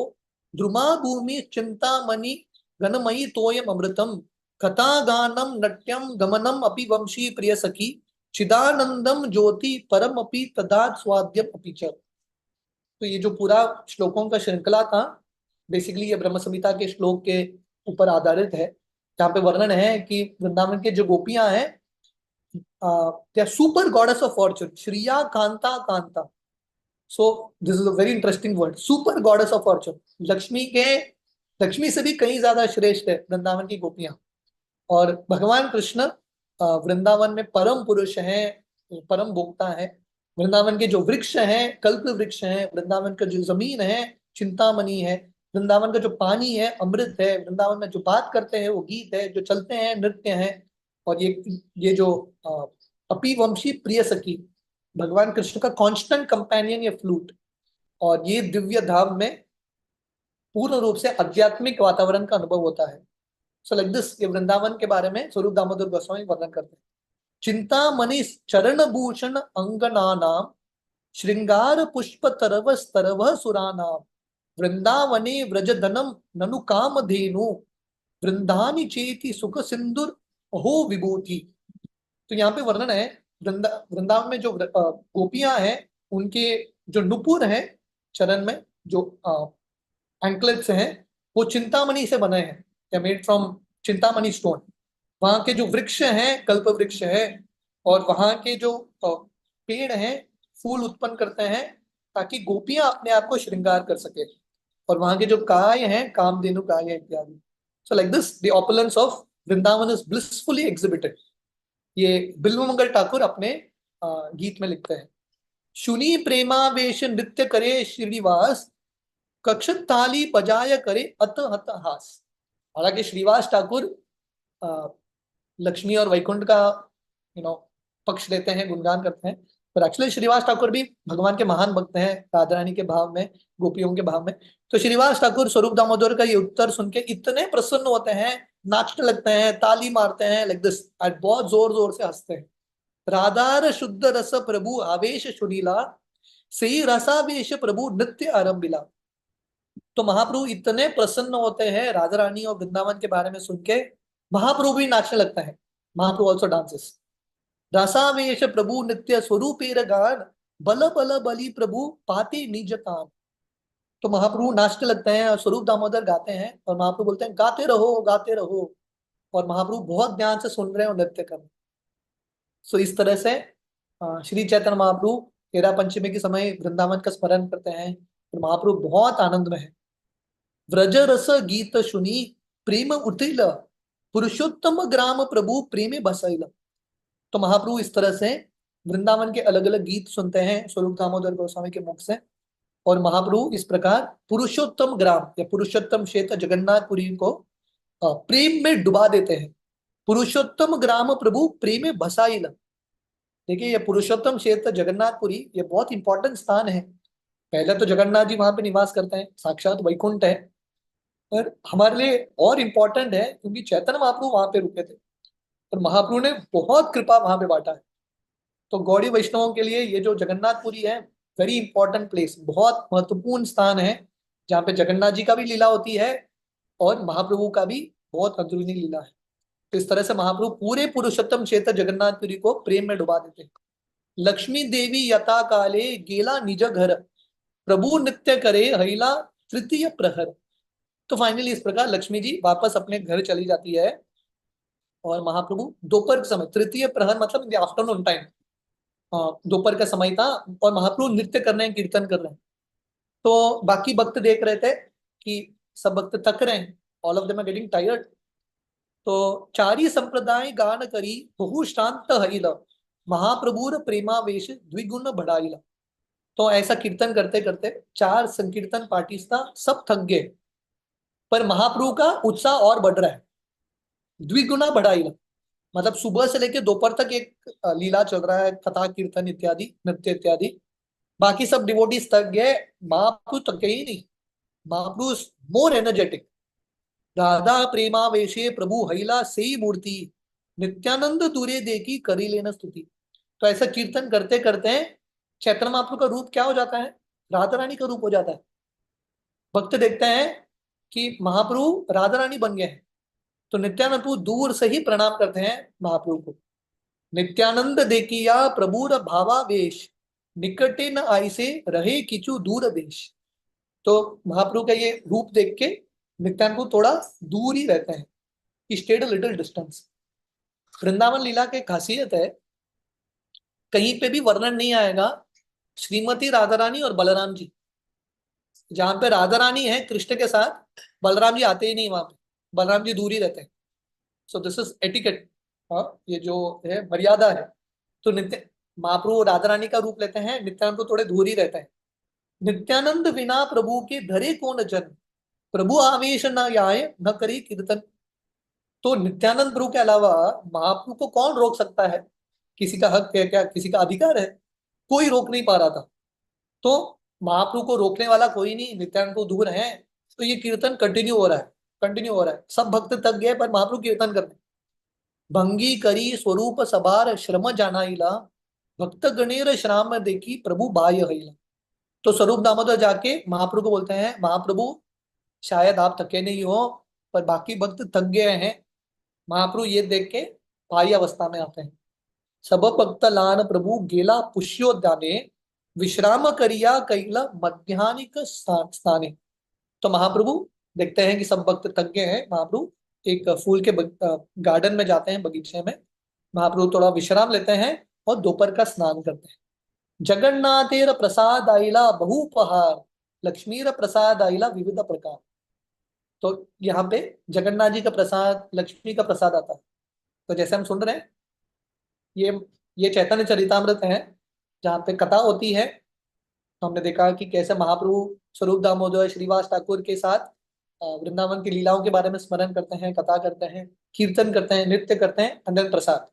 Speaker 1: ध्रुमा भूमि चिंतामणि गणमयी तोयम अमृतम कथा गानम नट्यम गमनम अपि वंशी प्रिय सखी चिदानंदम ज्योति परम अपि तदात स्वाद्यम अपि च। तो ये जो पूरा श्लोकों का श्रृंखला था, बेसिकली ये ब्रह्म संहिता के श्लोक के ऊपर आधारित है, जहाँ पे वर्णन है कि वृंदावन के जो गोपियां हैं, they are super goddess of fortune, श्रिया कांता कांता। So this is a very interesting word, super goddess of fortune. Lakshmi से भी कहीं ज्यादा श्रेष्ठ है वृंदावन की गोपियां। और भगवान कृष्ण वृंदावन में परम पुरुष हैं, परम भोक्ता है। वृंदावन के जो वृक्ष हैं कल्प वृक्ष हैं, वृंदावन का जो जमीन है चिंतामणि है, वृंदावन का जो पानी है अमृत है, वृंदावन में जो बात करते हैं वो गीत है, जो चलते हैं नृत्य है। और ये जो अपीवंशी प्रिय सखी, भगवान कृष्ण का कांस्टेंट कंपेनियन, ये फ्लूट। और ये दिव्य धाम में पूर्ण रूप से आध्यात्मिक वातावरण का अनुभव होता है। सो लाइक दिस, ये वृंदावन के बारे में स्वरूप दामोदर गोस्वामी वर्णन करते हैं। चिंतामणि चरण भूषण अंगना नाम, श्रृंगार पुष्प तरव स्तरव सुरानाम, वृंदावने व्रजधनम ननु कामधेनु, वृंदानि चेति सुख सिंदूर अहो विभूति। तो यहाँ पे वर्णन है वृंदावन में जो गोपियां हैं, उनके जो नुपुर हैं चरण में, जो एंकलेट्स हैं, वो चिंतामणि से बने हैं, या मेड फ्रॉम चिंतामणि स्टोन। वहां के जो वृक्ष हैं कल्प वृक्ष है, और वहां के जो पेड़ हैं फूल उत्पन्न करते हैं, ताकि गोपियां अपने आप को श्रृंगार कर सके। और वहां के जो काय हैं कामधेनु काय है इत्यादि। सो like this the opulence of Vrindavan is blissfully exhibited. ये बिल्वमंगल ठाकुर अपने गीत में लिखते हैं। शुनि प्रेमावेश नृत्य करे श्रीनिवास, कक्ष ताली बजाय करे अत हत हास। हालांकि श्रीवास ठाकुर लक्ष्मी और वैकुंठ का पक्ष लेते हैं, गुणगान करते हैं, पर एक्चुअली श्रीवास ठाकुर भी भगवान के महान भक्त हैं, राधा रानी के भाव में, गोपियों के भाव में। तो श्रीवास ठाकुर स्वरूप दामोदर का ये उत्तर सुन के इतने प्रसन्न होते हैं, नाचने लगते हैं, ताली मारते हैं, लाइक दिस, बहुत जोर जोर से हंसते हैं। राधार शुद्ध रस प्रभु आवेश सुनीला, से रसावेश प्रभु नृत्य आरंभिला। तो महाप्रभु इतने प्रसन्न होते हैं राधा रानी और वृंदावन के बारे में सुन के, महाप्रभु भी नाचने लगता है। महाप्रभु ऑल्सो डांसेस। रसावेश प्रभु नित्य स्वरूपेर गान, बल बल बली प्रभु पाते निज तान। तो महाप्रभु नाचने लगते हैं और स्वरूप दामोदर गाते हैं, और महाप्रभु बोलते हैं गाते रहो गाते रहो। और महाप्रभु बहुत ध्यान से सुन रहे हैं और नृत्य कर रहे हैं। सो इस तरह से श्री चैतन्य महाप्रभु तेरह पंचमी के समय वृंदावन का स्मरण करते हैं, तो महाप्रभु बहुत आनंद में है। व्रज रस गीत सुनी प्रेम उठिल, पुरुषोत्तम ग्राम प्रभु प्रेम बसैल। तो महाप्रभु इस तरह से वृंदावन के अलग अलग गीत सुनते हैं स्वरूप दामोदर गोस्वामी के मुख से, और महाप्रभु इस प्रकार पुरुषोत्तम ग्राम या पुरुषोत्तम क्षेत्र जगन्नाथपुरी को प्रेम में डुबा देते हैं। पुरुषोत्तम ग्राम प्रभु प्रेम बसाइल। देखिए, ये पुरुषोत्तम क्षेत्र जगन्नाथपुरी, ये बहुत इंपॉर्टेंट स्थान है। पहले तो जगन्नाथ जी वहां पे निवास करते हैं, साक्षात वैकुंठ है, पर हमारे लिए और इम्पोर्टेंट है क्योंकि चैतन्य महाप्रभु वहां पे रुके थे, और महाप्रभु ने बहुत कृपा वहां पे बांटा है। तो गौड़ी वैष्णवों के लिए ये जो जगन्नाथपुरी है, वेरी इंपॉर्टेंट प्लेस, बहुत महत्वपूर्ण स्थान है, जहाँ पे जगन्नाथ जी का भी लीला होती है और महाप्रभु का भी बहुत अंदरूनी लीला है। तो इस तरह से महाप्रभु पूरे पुरुषोत्तम क्षेत्र जगन्नाथपुरी को प्रेम में डुबा देते हैं। लक्ष्मी देवी यथा काले गेला निज घर, प्रभु नृत्य करे हईला तृतीय प्रहर। तो फाइनली इस प्रकार लक्ष्मी जी वापस अपने घर चली जाती है, और महाप्रभु दोपहर के समय, तृतीय प्रहर मतलब इन द आफ्टरनून टाइम, दोपहर का समय था, और महाप्रभु नृत्य कर रहे हैं, कीर्तन कर रहे हैं। तो बाकी भक्त देख रहे थे कि सब भक्त थक रहे हैं, all of them are getting tired. तो चारी संप्रदाय गान करी बहु शांत हरिल, महाप्रभुर प्रेमावेश द्विगुण बढ़ाइला। तो ऐसा कीर्तन करते करते चार संकीर्तन पार्टी था, सब थक गए, पर महाप्रभु का उत्साह और बढ़ रहा है, द्विगुना बढ़ाइला। मतलब सुबह से लेकर दोपहर तक एक लीला चल रहा है, कथा कीर्तन इत्यादि, नृत्य इत्यादि। बाकी सब डिवोटीज थक गए, महाप्रभु थक गए ही नहीं। महाप्रभु मोर एनर्जेटिक। राधा प्रेमावेशे प्रभु हईला से मूर्ति, नित्यानंद दूरे देखी करी लेना स्तुति। तो ऐसा कीर्तन करते करते चैतन्य महाप्रभु का रूप क्या हो जाता है, राधा रानी का रूप हो जाता है। भक्त देखते हैं कि महाप्रभु राधा रानी बन गए हैं, तो नित्यानंद प्रभु दूर से ही प्रणाम करते हैं महाप्रभु को। नित्यानंद देखिया प्रभुर भावावेश, निकटे न आई से रहे किचु दूर देश। तो महाप्रभु का ये रूप देख के नित्यानंद प्रभु थोड़ा दूर ही रहते हैं, he stayed a little distance. Vrindavan लीला की खासियत है, कहीं पे भी वर्णन नहीं आएगा श्रीमती राधा रानी और बलराम जी। जहां पे राधा रानी है कृष्ण के साथ, बलराम जी आते ही नहीं वहां पे, बलराम जी दूर ही रहते हैं। सो दिस इज एटिकेट। हाँ, ये जो है मर्यादा है। तो नित्य महाप्रभु राधा रानी का रूप लेते हैं, नित्यानंद को थोड़े दूर ही रहते हैं। नित्यानंद बिना प्रभु के धरे कौन जन, प्रभु आवेश न आए न करी कीर्तन। तो नित्यानंद प्रभु के अलावा महाप्रभु को कौन रोक सकता है? किसी का हक है क्या, किसी का अधिकार है? कोई रोक नहीं पा रहा था। तो महाप्रभु को रोकने वाला कोई नहीं, नित्यानंद को दूर है, तो ये कीर्तन कंटिन्यू हो रहा है, कंटिन्यू हो रहा है। सब भक्त थक गए पर महाप्रभु कीर्तन कर रहे हैं। भंगी करी स्वरूप सभार श्रम जानाइला, भक्त गणेर श्राम देखी प्रभु बाय हईला। तो स्वरूप दामोदर जाके महाप्रभु को बोलते हैं, महाप्रभु शायद आप थके नहीं हो, पर बाकी भक्त थक गए हैं। महाप्रभु ये देख के बाह्य अवस्था में आते हैं। सब भक्त लान प्रभु गेला पुष्योद्याने, विश्राम करिया कैला मध्यानिक स्थाने। तो महाप्रभु देखते हैं कि सब भक्त थक गए हैं, महाप्रभु एक फूल के गार्डन में जाते हैं, बगीचे में। महाप्रभु थोड़ा विश्राम लेते हैं और दोपहर का स्नान करते हैं। जगन्नाथेर प्रसाद आइला बहुपहार, लक्ष्मीर प्रसाद आइला विविध प्रकार। तो यहाँ पे जगन्नाथ जी का प्रसाद, लक्ष्मी का प्रसाद आता है। तो जैसे हम सुन रहे हैं, ये ये चैतन्य चरितामृत है, जहाँ पे कथा होती है। तो हमने देखा कि कैसे महाप्रभु स्वरूप दामोदर श्रीवास ठाकुर के साथ वृंदावन की लीलाओं के बारे में स्मरण करते हैं, कथा करते हैं, कीर्तन करते हैं, नृत्य करते हैं, अंदर प्रसाद।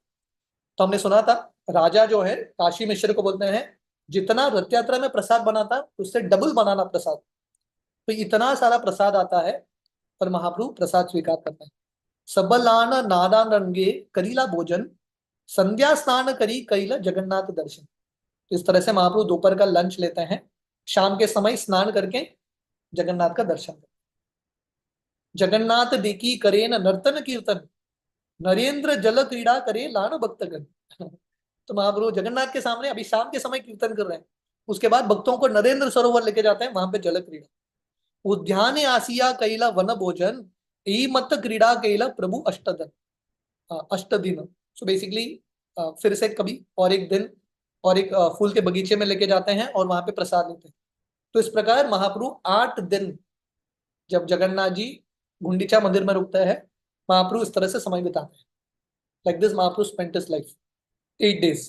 Speaker 1: तो हमने सुना था राजा जो है काशी मिश्र को बोलते हैं, जितना रथ यात्रा में प्रसाद बनाता उससे डबल बनाना प्रसाद। तो इतना सारा प्रसाद आता है, पर महाप्रभु प्रसाद स्वीकार करते हैं। सबलान नादान रंगे करीला भोजन, संध्या स्नान करी कैला जगन्नाथ दर्शन। तो इस तरह से महाप्रभु दोपहर का लंच लेते हैं, शाम के समय स्नान करके जगन्नाथ का दर्शन करते हैं। जगन्नाथ देखी करे न नर्तन कीर्तन, नरेंद्र जल क्रीड़ा करे लान भक्तगण। तो महाप्रभु जगन्नाथ के सामने अभी शाम के समय कीर्तन कर रहे हैं, उसके बाद भक्तों को नरेंद्र सरोवर लेके जाते हैं, वहां पे जल क्रीड़ा। उद्याने आसिया कैला वन भोजन, ई मत क्रीड़ा कैला प्रभु अष्टदन, अष्टदिन। सो बेसिकली फिर से कभी और एक दिन और एक फूल के बगीचे में लेके जाते हैं और वहां पे प्रसाद लेते हैं। तो इस प्रकार महाप्रभु 8 दिन, जब जगन्नाथ जी गुंडीचा मंदिर में रुकते हैं, महाप्रभु इस तरह से समय बिताते हैं। Like this Mahaprabhu spent his life 8 days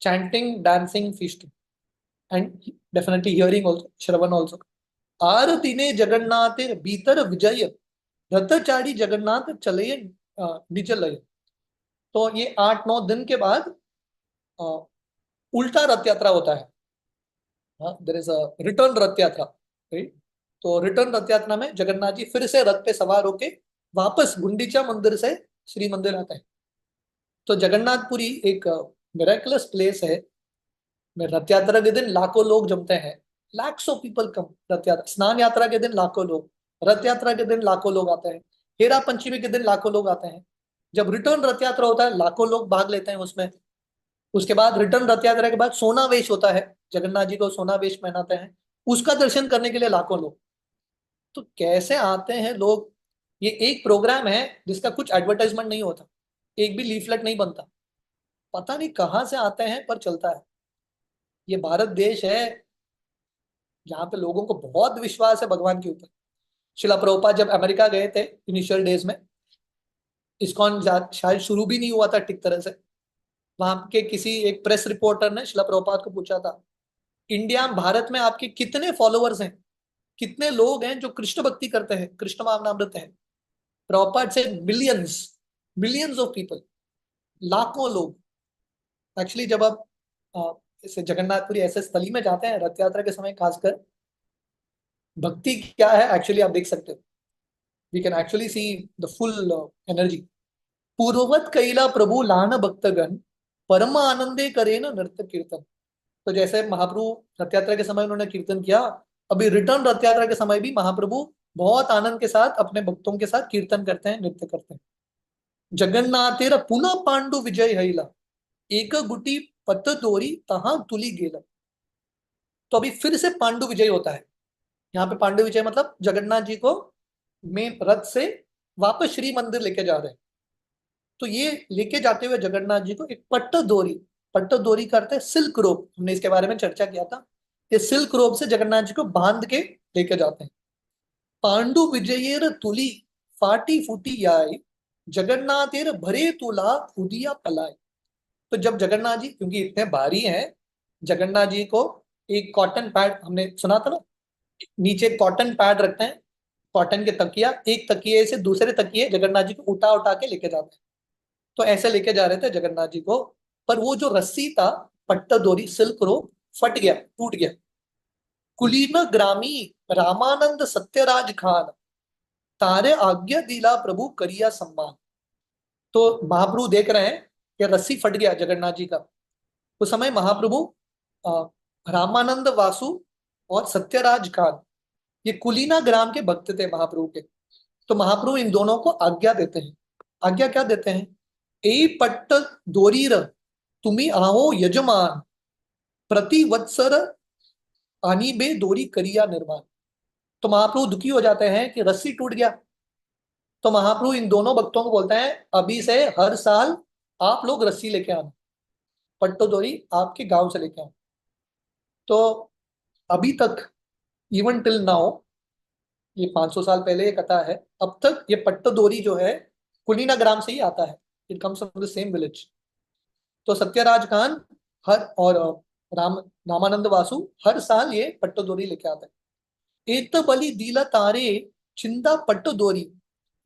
Speaker 1: chanting, dancing, feasting, and definitely hearing also, Shravan also. आरतीने जगन्नाथ भीतर विजय, रथ चाड़ी जगन्नाथ चले निज लय। तो ये 8-9 दिन के बाद अ, उल्टा रथ यात्रा होता है। देयर इज अ रिटर्न रथ यात्रा, राइट। तो रिटर्न रथ यात्रा में जगन्नाथ जी फिर से रथ पे सवार होके वापस गुंडीचा मंदिर से श्री मंदिर आते हैं। तो जगन्नाथपुरी एक मिराकुलस प्लेस है। में रथ यात्रा के दिन लाखों लोग जमते हैं, लैक्स ऑफ पीपल कम। रथ यात्रा, स्नान यात्रा के दिन लाखों लोग, रथ यात्रा के दिन लाखों लोग आते हैं, हेरा पंचमी के दिन लाखों लोग आते हैं। जब रिटर्न रथ यात्रा होता है, लाखों लोग भाग लेते हैं उसमें। उसके बाद रिटर्न रथ यात्रा के बाद सोना वेश होता है, जगन्नाथ जी को सोना वेश पहनाते हैं, उसका दर्शन करने के लिए लाखों लोग। तो कैसे आते हैं लोग? ये एक प्रोग्राम है जिसका कुछ एडवर्टाइजमेंट नहीं होता, एक भी लीफलेट नहीं बनता, पता नहीं कहाँ से आते हैं पर चलता है। ये भारत देश है जहाँ पे लोगों को बहुत विश्वास है भगवान के ऊपर। शिला प्रभुपाद जब अमेरिका गए थे इनिशियल डेज में, इस्कॉन शायद शुरू भी नहीं हुआ था ठीक तरह से। वहां के किसी एक प्रेस रिपोर्टर ने शिला प्रभुपाद को पूछा था, इंडिया भारत में आपके कितने फॉलोअर्स हैं, कितने लोग हैं जो कृष्ण भक्ति करते हैं, कृष्ण भावनामृत हैं? प्रभुपाद से मिलियंस, मिलियंस ऑफ पीपल, लाखों लोग। एक्चुअली जब आप इसे जगन्नाथपुरी ऐसे स्थली में जाते हैं रथ यात्रा के समय, खासकर भक्ति क्या है एक्चुअली आप देख सकते हो। We can actually see the full energy. पूर्ववत कैला प्रभु लान भक्तगण, परम आनंदे करे न नृत्य कीर्तन। तो जैसे महाप्रभु रथ यात्रा के समय उन्होंने कीर्तन किया, अभी रिटर्न रथ यात्रा के समय भी महाप्रभु बहुत आनंद के साथ अपने भक्तों के साथ कीर्तन करते हैं, नृत्य करते हैं। जगन्नाथेर पुनः पांडु विजय हैला, एक गुटी पत दोरी तहा तुली गेला। तो अभी फिर से पांडु विजय होता है। यहाँ पे पांडु विजय मतलब जगन्नाथ जी को मेन रथ से वापस श्री मंदिर लेके जा रहे हैं। तो ये लेके जाते हुए जगन्नाथ जी को एक पट्ट दोरी करते हैं सिल्क रोप, हमने इसके बारे में चर्चा किया था। ये सिल्क रोप से जगन्नाथ जी को बांध के लेके जाते हैं। पांडु विजयेर तुली फाटी फूटी आई, जगन्नाथेर भरे तुला उदिया पलाई। तो जब जगन्नाथ जी, क्योंकि इतने भारी हैं, जगन्नाथ जी को एक कॉटन पैड, हमने सुना था ना, नीचे कॉटन पैड रखते हैं, कॉटन के तकिया, एक तकिए से दूसरे तकिए जगन्नाथ जी को उठा उठा के लेके जाते हैं। तो ऐसे लेके जा रहे थे जगन्नाथ जी को, पर वो जो रस्सी था, पट्टा दोरी सिल्क रोप, फट गया, टूट गया। कुलीन ग्रामी रामानंद सत्यराज खान, तारे आज्ञा दिला प्रभु करिया सम्मान। तो महाप्रभु देख रहे हैं कि रस्सी फट गया जगन्नाथ जी का। उस समय महाप्रभु अ, रामानंद वासु और सत्यराज खान, ये कुलीना ग्राम के भक्त थे महाप्रभु के। तो महाप्रभु इन दोनों को आज्ञा देते हैं। आज्ञा क्या देते हैं? ए पट्ट दोरीर तुम्ही आहो यजमान, प्रति वत्सर आनी बे दोरी करिया निर्माण। तो महाप्रभु दुखी हो जाते हैं कि रस्सी टूट गया। तो महाप्रभु इन दोनों भक्तों को बोलते हैं, अभी से हर साल आप लोग रस्सी लेके आना, पट्टो दोरी आपके गांव से लेके आना। तो अभी तक, इवन टिल नाउ, ये 500 साल पहले ये कथा है, अब तक ये पट्टो दोरी जो है कुलीना ग्राम से ही आता है। It comes from the same village. तो सत्यराज खान हर और राम रामानंद वासु हर साल ये पट्टो दोरी लेके आते हैं। एक तो बलि दीला तारे चिंदा पट्टो दोरी,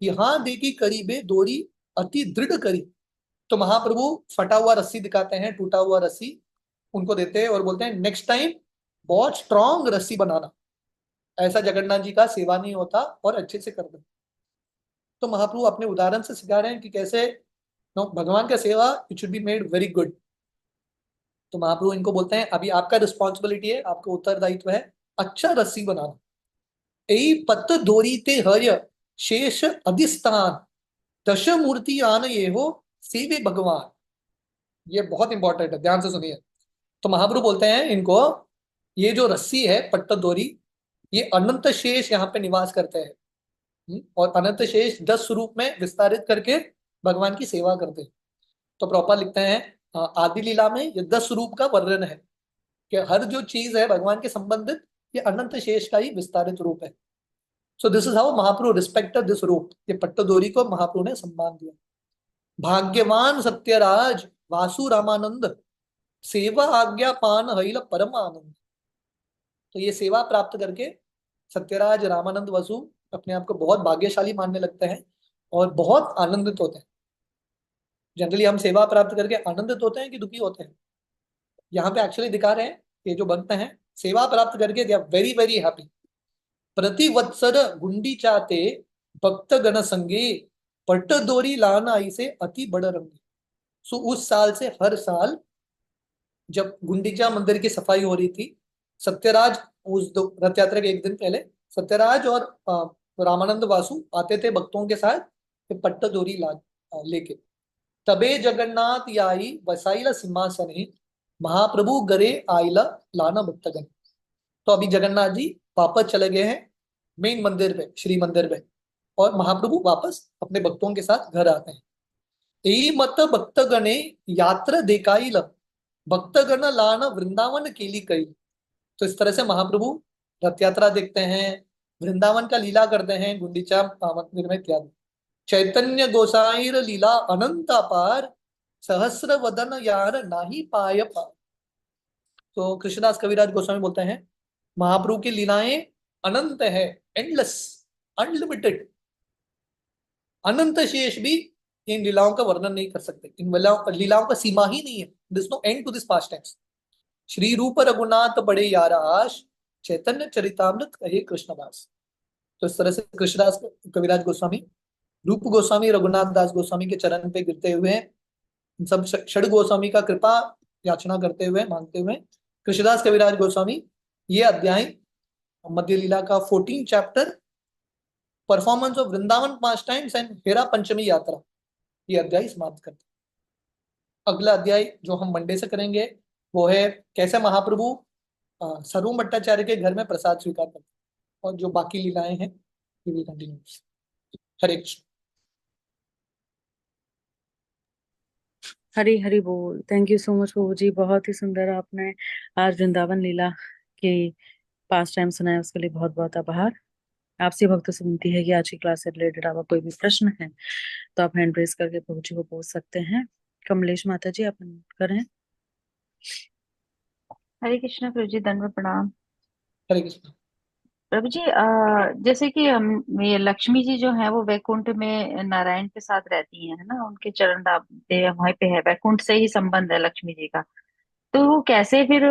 Speaker 1: यहाँ देखी करीबे दोरी अति दृढ़ करी। तो महाप्रभु फटा हुआ रस्सी दिखाते हैं, टूटा हुआ रस्सी उनको देते हैं और बोलते हैं नेक्स्ट टाइम बहुत स्ट्रांग रस्सी बनाना, ऐसा जगन्नाथ जी का सेवा नहीं होता, और अच्छे से कर दो। तो महाप्रभु अपने उदाहरण से सिखा रहे हैं कि कैसे भगवान का सेवा it should be made very good. तो महाप्रभु इनको बोलते हैं अभी आपका रिस्पॉन्सिबिलिटी है, आपका उत्तरदायित्व है अच्छा रस्सी बनाना। यही पत्त दोरी ते हर्य शेष अधिस्थान, दश मूर्ति आन ये हो सेवे भगवान। ये बहुत इंपॉर्टेंट है, ध्यान से सुनिए। तो महाप्रभु बोलते हैं इनको, ये जो रस्सी है पट्ट दोरी, ये अनंत शेष यहाँ पे निवास करते हैं। और अनंत शेष 10 स्वरूप में विस्तारित करके भगवान की सेवा करते हैं। तो प्रॉपर लिखते हैं आदि लीला में ये 10 स्वरूप का वर्णन है कि हर जो चीज है भगवान के संबंधित, ये अनंत शेष का ही विस्तारित रूप है। So this is how Mahaprabhu respected this रूप। ये पट्टदोरी को महाप्रभु ने सम्मान दिया। भाग्यवान सत्यराज वासु रामानंद, सेवा आज्ञा पान हईल परम आनंद। तो ये सेवा प्राप्त करके सत्यराज रामानंद वसु अपने आप को बहुत भाग्यशाली मानने लगते हैं और बहुत आनंदित होते हैं। जनरली हम सेवा प्राप्त करके आनंदित होते हैं कि दुखी होते हैं? यहाँ पे एक्चुअली दिखा रहे हैं ये जो भक्त हैं सेवा प्राप्त करके they are very very happy. प्रतिवत्सर गुंडी चाहते भक्त गण संगे, पट्ट दोरी लाना आई से अति बड़ रंगे। सो उस साल से हर साल जब गुंडीचा मंदिर की सफाई हो रही थी, सत्यराज, उस रथ यात्रा के एक दिन पहले सत्यराज और रामानंद वासु आते थे भक्तों के साथ पट्ट दोरी लेके। तबे जगन्नाथ याई वसाइला सिंहासन ही, महाप्रभु गरे आइला लाना भक्तगण। तो अभी जगन्नाथ जी वापस चले गए हैं मेन मंदिर पे, श्री मंदिर पे, और महाप्रभु वापस अपने भक्तों के साथ घर आते हैं। यही मत भक्तगणे यात्रा देखाइल, भक्तगण लाना वृंदावन केली कई। तो इस तरह से महाप्रभु रथ यात्रा देखते हैं, वृंदावन का लीला करते हैं, गुंडीचा मंदिर में इत्यादि। चैतन्य गोसाईर लीला अनंत अपार, सहस्र वदन यार नाही पाय पार। तो कृष्णदास कविराज गोस्वामी बोलते हैं महाप्रभु की लीलाएं अनंत है, एंडलेस, अनलिमिटेड। अनंत शेष भी इन लीलाओं का वर्णन नहीं कर सकते। इन लीलाओं का सीमा ही नहीं है, this no end to this past tense. Shri Rupa Raghunath बड़े यारा आश, चैतन्य चरितामृत कहे कृष्णदास। तो इस तरह से कृष्णदास कविराज गोस्वामी, रूप गोस्वामी, रघुनाथ दास गोस्वामी के चरण पे गिरते हुए, इन सब षड गोस्वामी का कृपा याचना करते हुए, मांगते हुए, कृष्णदास कविराज गोस्वामी ये अध्याय मध्य लीला का 14 चैप्टर, परफॉर्मेंस ऑफ वृंदावन पांच टाइम्स एंड हेरा पंचमी यात्रा, ये अध्याय समाप्त करते हैं। अगला अध्याय जो हम मंडे से करेंगे वो है कैसे महाप्रभु सरू भट्टाचार्य के घर में प्रसाद स्वीकार करते हैं। और जो बाकी लीलाएं हैं वी विल कंटिन्यू। हरे कृष्ण।
Speaker 2: हरी हरी बोल। Thank you so much Prabhu जी, बहुत ही सुंदर आपने आज वृंदावन लीला के पास टाइम सुनाया, उसके लिए बहुत बहुत आभार। आपसे भक्तों से विनती है कि आज की क्लास से रिलेटेड आपका कोई भी प्रश्न है तो आप हैंड रेज करके प्रभु जी को पूछ सकते हैं। कमलेश माता जी, आप करें।
Speaker 3: हरे कृष्णा प्रभु जी, दंडवत प्रणाम।
Speaker 1: हरे कृष्ण।
Speaker 3: प्रभु जी, जैसे कि हम ये लक्ष्मी जी जो है वो वैकुंठ में नारायण के साथ रहती हैं, है ना, उनके चरण वहीं पे है, वैकुंठ से ही संबंध है लक्ष्मी जी का। तो वो कैसे फिर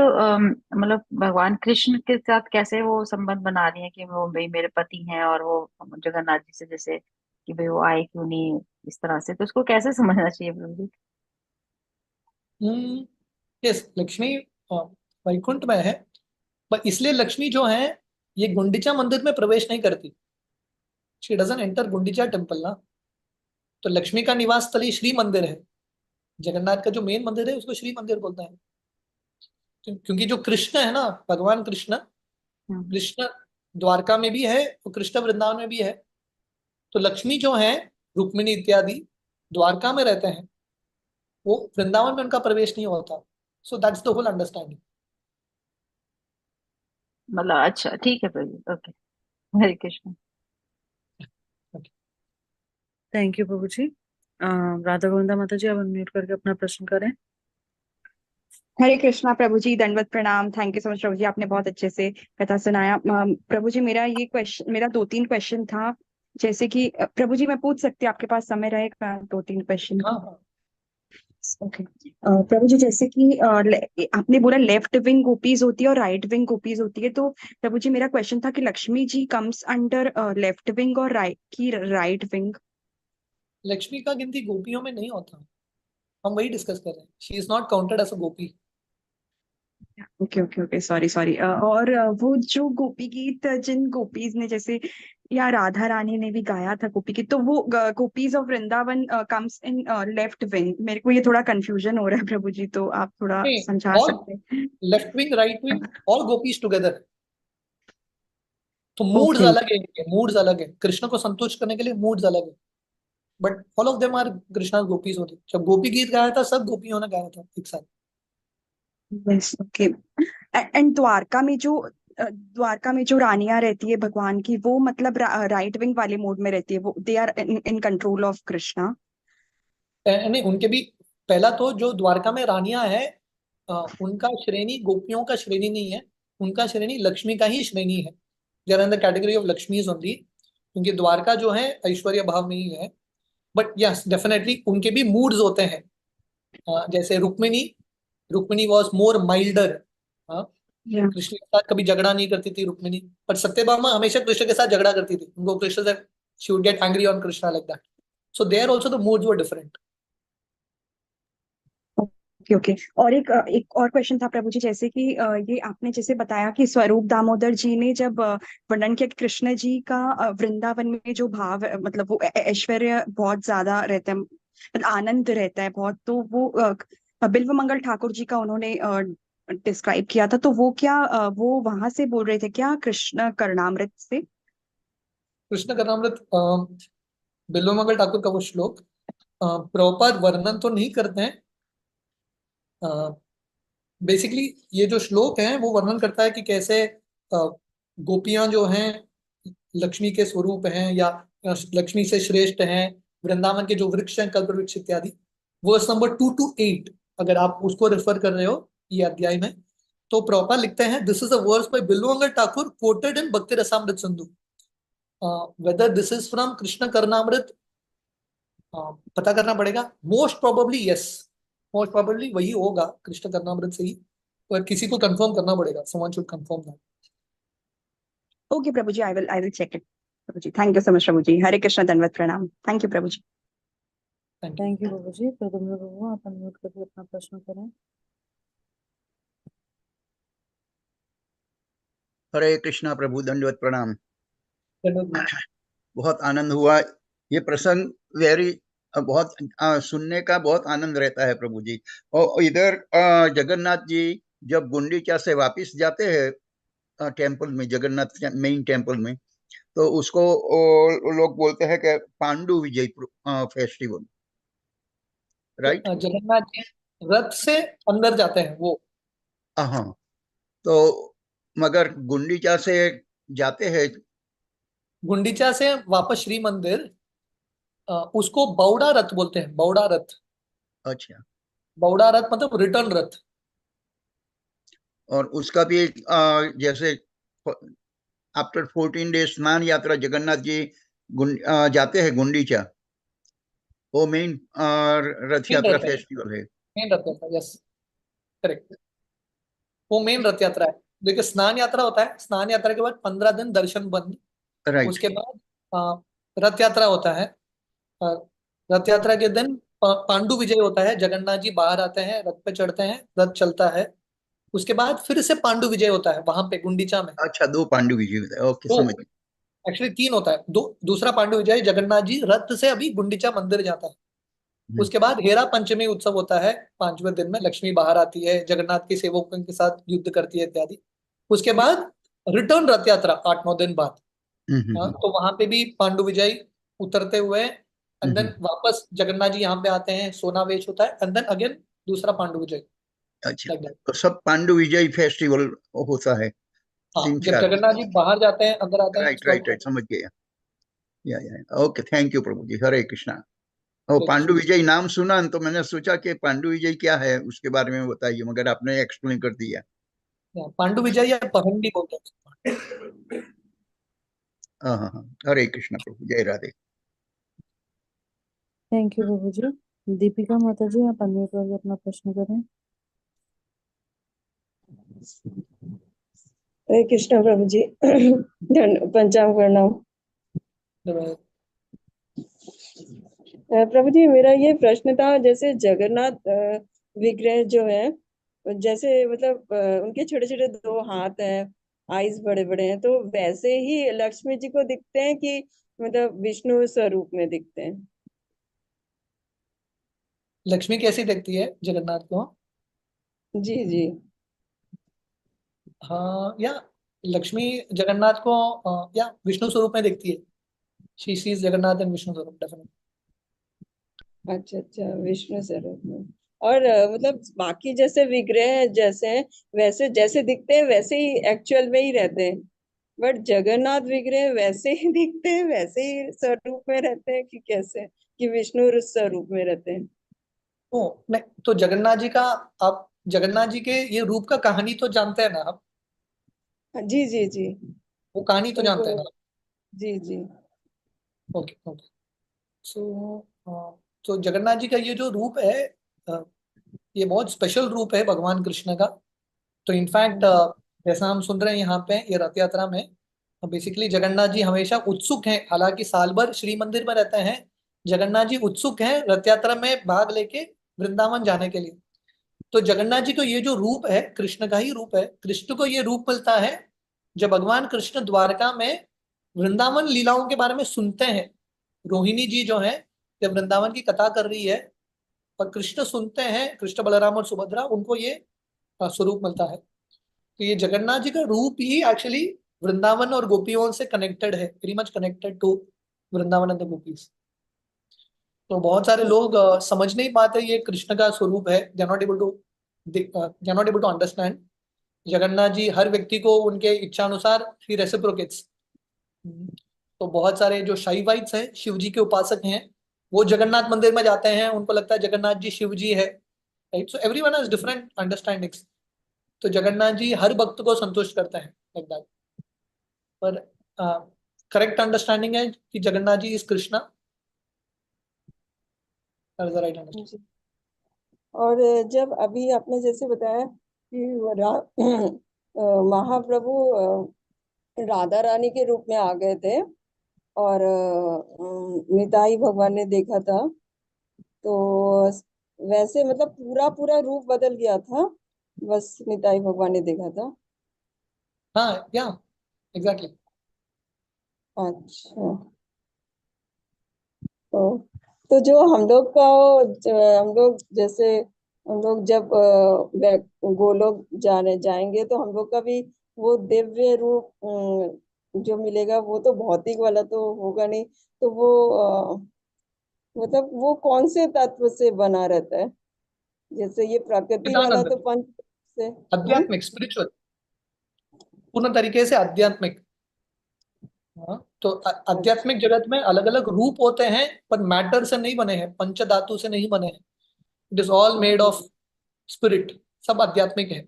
Speaker 3: मतलब भगवान कृष्ण के साथ कैसे वो संबंध बना रही है कि वो भाई मेरे पति हैं, और वो जगन्नाथ जी से जैसे कि भाई वो आए क्यों नहीं इस तरह से, तो उसको कैसे समझना चाहिए प्रभु जी?
Speaker 1: यस, लक्ष्मी अ, वैकुंठ में है, पर इसलिए लक्ष्मी जो है ये गुंडिचा मंदिर में प्रवेश नहीं करती। She doesn't enter Gundicha temple ना। तो लक्ष्मी का निवास स्थली श्री मंदिर है। जगन्नाथ का जो मेन मंदिर है उसको श्री मंदिर बोलते हैं। क्योंकि जो कृष्ण है ना, भगवान कृष्ण,
Speaker 3: हम्म।
Speaker 1: कृष्ण द्वारका में भी है और कृष्ण वृंदावन में भी है। तो लक्ष्मी जो है, रुक्मिणी इत्यादि द्वारका में रहते हैं, वो वृंदावन में उनका प्रवेश नहीं होता। So that's the whole understanding.
Speaker 3: मतलब अच्छा, ठीक है Prabhu ji, okay. Hare Krishna.
Speaker 2: Thank you Prabhu ji. Radha Govinda Mata ji, आप अनम्यूट करके अपना प्रश्न करें।
Speaker 4: हरे कृष्णा प्रभु जी, दंडवत प्रणाम। Thank you so much Prabhu जी, आपने बहुत अच्छे से कथा सुनाया। प्रभु जी, मेरा दो तीन क्वेश्चन था। जैसे कि प्रभु जी, मैं पूछ सकती हूँ, आपके पास समय रहेगा दो तीन क्वेश्चन
Speaker 1: हाँ
Speaker 4: का?
Speaker 1: हाँ।
Speaker 4: ओके। प्रभु जी, जैसे कि आपने बोला लेफ्ट विंग गोपीज होती है और राइट विंग गोपीज होती है, तो प्रभु जी मेरा क्वेश्चन था कि Lakshmi ji comes under left wing और राइट विंग?
Speaker 1: लक्ष्मी का गिनती गोपियों में नहीं होता। हम वही डिस्कस कर रहे हैं। She is not counted as a gopi.
Speaker 4: Okay okay okay, sorry sorry. और वो जो गोपी गीत जिन गोपीज ने, जैसे या राधा रानी ने भी गाया था गोपी गीत, तो वो gopis of Vrindavan comes in left wing. मेरे को ये थोड़ा कंफ्यूजन हो रहा है प्रभु जी, तो आप थोड़ा समझा
Speaker 1: और
Speaker 4: सकते हैं?
Speaker 1: लेफ्ट विंग राइट विंग और गोपीज टुगेदर। तो मूड्स
Speaker 4: ओके।
Speaker 1: अलग है इनके, मूड्स अलग है। कृष्ण को संतुष्ट करने के लिए मूड्स अलग है। But all of them are Krishna gopis होते। जब गोपी गीत गाया था सब गोपियों ने गाया था एक साथ।
Speaker 4: बस ओके। एंड द्वारका में जो रानियां रहती है भगवान की, वो मतलब राइट विंग वाले मोड में रहती है, वो they are in control of Krishna?
Speaker 1: नहीं, उनके भी। पहला तो जो द्वारका में रानियां है, उनका श्रेणी गोपियों का श्रेणी नहीं है। उनका श्रेणी लक्ष्मी का ही श्रेणी है। They are in the category of Lakshmis only. क्योंकि द्वारका जो है ऐश्वर्य भाव में ही है। बट यस, डेफिनेटली उनके भी मूड्स होते हैं। जैसे Rukmini, Rukmini was more milder.
Speaker 4: या
Speaker 1: कृष्ण के साथ कभी झगड़ा नहीं करती थी रुक्मिणी। पर सत्यभामा हमेशा कृष्ण के साथ झगड़ा करती थी। उनको कृष्ण से she would get angry on Krishna like that. So there also the moods were different.
Speaker 4: Okay okay. और एक और क्वेश्चन था प्रभु जी, जैसे कि ये आपने जैसे बताया कि स्वरूप दामोदर जी ने जब वर्णन किया कि कृष्ण जी का वृंदावन में जो भाव मतलब वो ऐश्वर्य बहुत ज्यादा रहता है, मतलब आनंद रहता है बहुत, तो वो बिल्व मंगल ठाकुर जी का उन्होंने डिस्क्राइब किया था, तो वो क्या वो वहां से बोल रहे थे क्या, कृष्ण करणामृत से?
Speaker 1: कृष्ण कर्णामृत बिल्वमंगल ठाकुर का वो श्लोक प्रभुपाद वर्णन तो नहीं करते हैं। बेसिकली ये जो श्लोक है वो वर्णन करता है कि कैसे गोपियां जो हैं लक्ष्मी के स्वरूप हैं, या लक्ष्मी से श्रेष्ठ हैं। वृंदावन के जो वृक्ष हैं, कल्प वृक्ष इत्यादि। वर्स नंबर 2 to 8, अगर आप उसको रेफर कर रहे हो ये अध्याय में, तो प्रभुपाद लिखते हैं, this is a verse by Bilvamangala Thakur quoted in Bhakti Rasamrita Sindhu. Whether this is from Krishna Karnamrita, पता करना पड़ेगा। Most probably yes, most probably वही होगा कृष्ण कर्णामृत से ही। पर किसी को कंफर्म करना पड़ेगा। Someone should confirm that.
Speaker 4: Okay Prabhu ji, I will check it Prabhu ji. Thank you so much Prabhu ji. Hare Krishna, दंडवत प्रणाम। Thank you Prabhu ji.
Speaker 1: Thank you.
Speaker 2: Thank you Prabhu ji. Pradyumna Prabhu, आप अनम्यूट करके अपना प्रश्न करें।
Speaker 5: हरे कृष्णा प्रभु, दंडवत प्रणाम।
Speaker 1: धन्यवाद।
Speaker 5: बहुत आनंद हुआ ये प्रसंग। वेरी बहुत सुनने का बहुत आनंद रहता है प्रभु जी। और इधर जगन्नाथ जी जब गुंडीचा से वापिस जाते हैं टेम्पल में, जगन्नाथ मेन टेम्पल में, तो उसको लोग बोलते हैं कि पांडु विजय फेस्टिवल, राइट?
Speaker 1: जगन्नाथ जी रथ से अंदर जाते हैं वो।
Speaker 5: हाँ, तो मगर गुंडीचा से जाते हैं।
Speaker 1: गुंडीचा से वापस श्री मंदिर, उसको बौड़ा रथ बोलते हैं, बौड़ा रथ।
Speaker 5: अच्छा,
Speaker 1: बौड़ा रथ मतलब रिटर्न रथ।
Speaker 5: और उसका भी जैसे आफ्टर 14 डेज स्नान यात्रा जगन्नाथ जी जाते हैं गुंडीचा, वो मेन रथ
Speaker 1: मेन
Speaker 5: यात्रा
Speaker 1: रथ है,
Speaker 5: फेस्टिवल है।
Speaker 1: मेन रथ यात्रा, यस करेक्ट। वो मेन रथ यात्रा है। देखिए स्नान यात्रा होता है, स्नान यात्रा के बाद 15 दिन दर्शन बंद।
Speaker 5: राइट।
Speaker 1: उसके बाद रथ यात्रा होता है। अ, रथ यात्रा के दिन पांडु विजय होता है, जगन्नाथ जी बाहर आते हैं, रथ पे चढ़ते हैं, रथ चलता है। उसके बाद फिर से पांडु विजय होता है वहां पे गुंडीचा में।
Speaker 5: अच्छा, दो पांडु विजय होता है, ओके,
Speaker 1: तो
Speaker 5: समझ गए।
Speaker 1: एक्चुअली 3 होता है, दूसरा पांडु विजय जगन्नाथ जी रथ से अभी गुंडीचा मंदिर जाता है।
Speaker 5: हम्म,
Speaker 1: उसके बाद हेरा पंचमी उत्सव होता है, 5वें दिन में लक्ष्मी बाहर आती है, जगन्नाथ के सेवकों के साथ युद्ध करती है इत्यादि। उसके बाद रिटर्न रथ यात्रा 8-9 दिन बाद।
Speaker 5: हम्म,
Speaker 1: हाँ, तो वहां पे भी पांडु विजय उतरते हुए एंड देन
Speaker 5: हम्म,
Speaker 1: वापस जगन्नाथ जी यहाँ पे आते हैं, सोनावेश होता है एंड देन अगेन दूसरा पांडु विजय।
Speaker 5: अच्छा,
Speaker 1: लाइक दैट।
Speaker 5: तो सब पांडु विजय फेस्टिवल होता है
Speaker 1: हाँ,
Speaker 5: तीन
Speaker 1: जब
Speaker 5: चार दिन
Speaker 1: जगन्नाथ जी बाहर जाते हैं, अंदर आते हैं,
Speaker 5: राइट,
Speaker 1: उसके बाद
Speaker 5: राइट, राइट, समझ गया। Okay, thank you Prabhu ji, हरे कृष्णा। और पांडु विजय नाम सुना तो मैंने सोचा कि पांडु विजय क्या है, उसके बारे में बताइए, मगर आपने एक्सप्लेन कर दिया।
Speaker 1: पांडु विजय या पहंडी बोलते हैं।
Speaker 5: हाँ, हाँ, हाँ, हरे कृष्णा प्रभु, जय राधे।
Speaker 2: थैंक यू प्रभु जी। दीपिका माता जी, आप अनम्यूट करके अपना प्रश्न करें।
Speaker 6: हरे कृष्ण प्रभु जी। पंचांग प्रणाम। प्रभु जी, मेरा ये प्रश्न था, जैसे जगन्नाथ विग्रह जो है, जैसे मतलब उनके छोटे छोटे 2 हाथ हैं, आईज बड़े बड़े हैं, तो वैसे ही लक्ष्मी जी को दिखते हैं कि मतलब विष्णु स्वरूप में दिखते हैं?
Speaker 1: लक्ष्मी कैसी दिखती है जगन्नाथ को?
Speaker 6: जी जी।
Speaker 1: हाँ, या लक्ष्मी जगन्नाथ को या विष्णु स्वरूप में दिखती है। She sees Jagannath and Vishnu स्वरूप डेफिनेटली।
Speaker 6: अच्छा अच्छा, विष्णु स्वरूप में। और मतलब बाकी जैसे विग्रह जैसे हैं, वैसे जैसे दिखते हैं वैसे ही एक्चुअल में ही रहते हैं, बट जगन्नाथ विग्रह वैसे ही दिखते हैं वैसे ही स्वरूप में रहते हैं कि कैसे, कि विष्णु स्वरूप में रहते हैं?
Speaker 1: ओ नहीं, तो जगन्नाथ जी का, आप जगन्नाथ जी के ये रूप का कहानी तो जानते हैं ना आप?
Speaker 6: जी जी जी।
Speaker 1: वो कहानी तो
Speaker 6: उनको,
Speaker 1: जानते हैं ना?
Speaker 6: जी जी।
Speaker 1: Okay okay. सो तो जगन्नाथ जी का ये जो रूप है, अ, ये बहुत स्पेशल रूप है भगवान कृष्ण का। तो इनफैक्ट जैसा हम सुन रहे हैं यहाँ पे ये रथ यात्रा में, बेसिकली जगन्नाथ जी हमेशा उत्सुक हैं, हालांकि साल भर श्री मंदिर में रहते हैं, जगन्नाथ जी उत्सुक हैं रथ यात्रा में भाग लेके वृंदावन जाने के लिए। तो जगन्नाथ जी को ये जो रूप है कृष्ण का ही रूप है। कृष्ण को ये रूप मिलता है जब भगवान कृष्ण द्वारका में वृंदावन लीलाओं के बारे में सुनते हैं। रोहिणी जी जो है, जब वृंदावन की कथा कर रही है और कृष्ण सुनते हैं, कृष्ण बलराम और सुभद्रा, उनको ये स्वरूप मिलता है। तो ये जगन्नाथ जी का रूप ही एक्चुअली वृंदावन और गोपियों से कनेक्टेड है, very much connected to Vrindavan and the gopis. तो बहुत सारे लोग समझ नहीं पाते ये कृष्ण का स्वरूप है, they are not able to, they are not able to understand. Jagannath ji हर व्यक्ति को उनके इच्छा अनुसार ही रेसिप्रोकेट्स। तो बहुत सारे जो शाइवाइट्स हैं, शिव जी के उपासक हैं, वो जगन्नाथ मंदिर में जाते हैं, उनको लगता है जगन्नाथ जी शिव जी है, right? So everyone has different understandings. तो जगन्नाथ जी हर भक्त को संतुष्ट करते हैं, लाइक दैट। पर करेक्ट अंडरस्टैंडिंग है कि Jagannath ji is Krishna, that is the right understanding.
Speaker 6: जी। और जब अभी आपने जैसे बताया कि महाप्रभु राधा रानी के रूप में आ गए थे, और निताई भगवान ने देखा था, तो वैसे मतलब पूरा पूरा रूप बदल गया था, बस निताई भगवान ने देखा था?
Speaker 1: हाँ, या एग्जैक्टली।
Speaker 6: अच्छा। तो जो हम लोग का हम लोग जैसे हम लोग जब गोलोक जाएंगे तो हम लोग का भी वो दिव्य रूप जो मिलेगा वो तो भौतिक वाला तो होगा नहीं, तो वो मतलब वो कौन से तत्व से बना रहता है? जैसे ये प्रकृति वाला
Speaker 1: चिदानंद,
Speaker 6: तो पंच से।
Speaker 1: आध्यात्मिक, स्पिरिचुअल, पूर्ण तरीके से आध्यात्मिक। हाँ, तो आध्यात्मिक जगत में अलग अलग रूप होते हैं, पर मैटर से नहीं बने हैं, पंच धातु से नहीं बने हैं। It is all made of spirit, सब आध्यात्मिक है।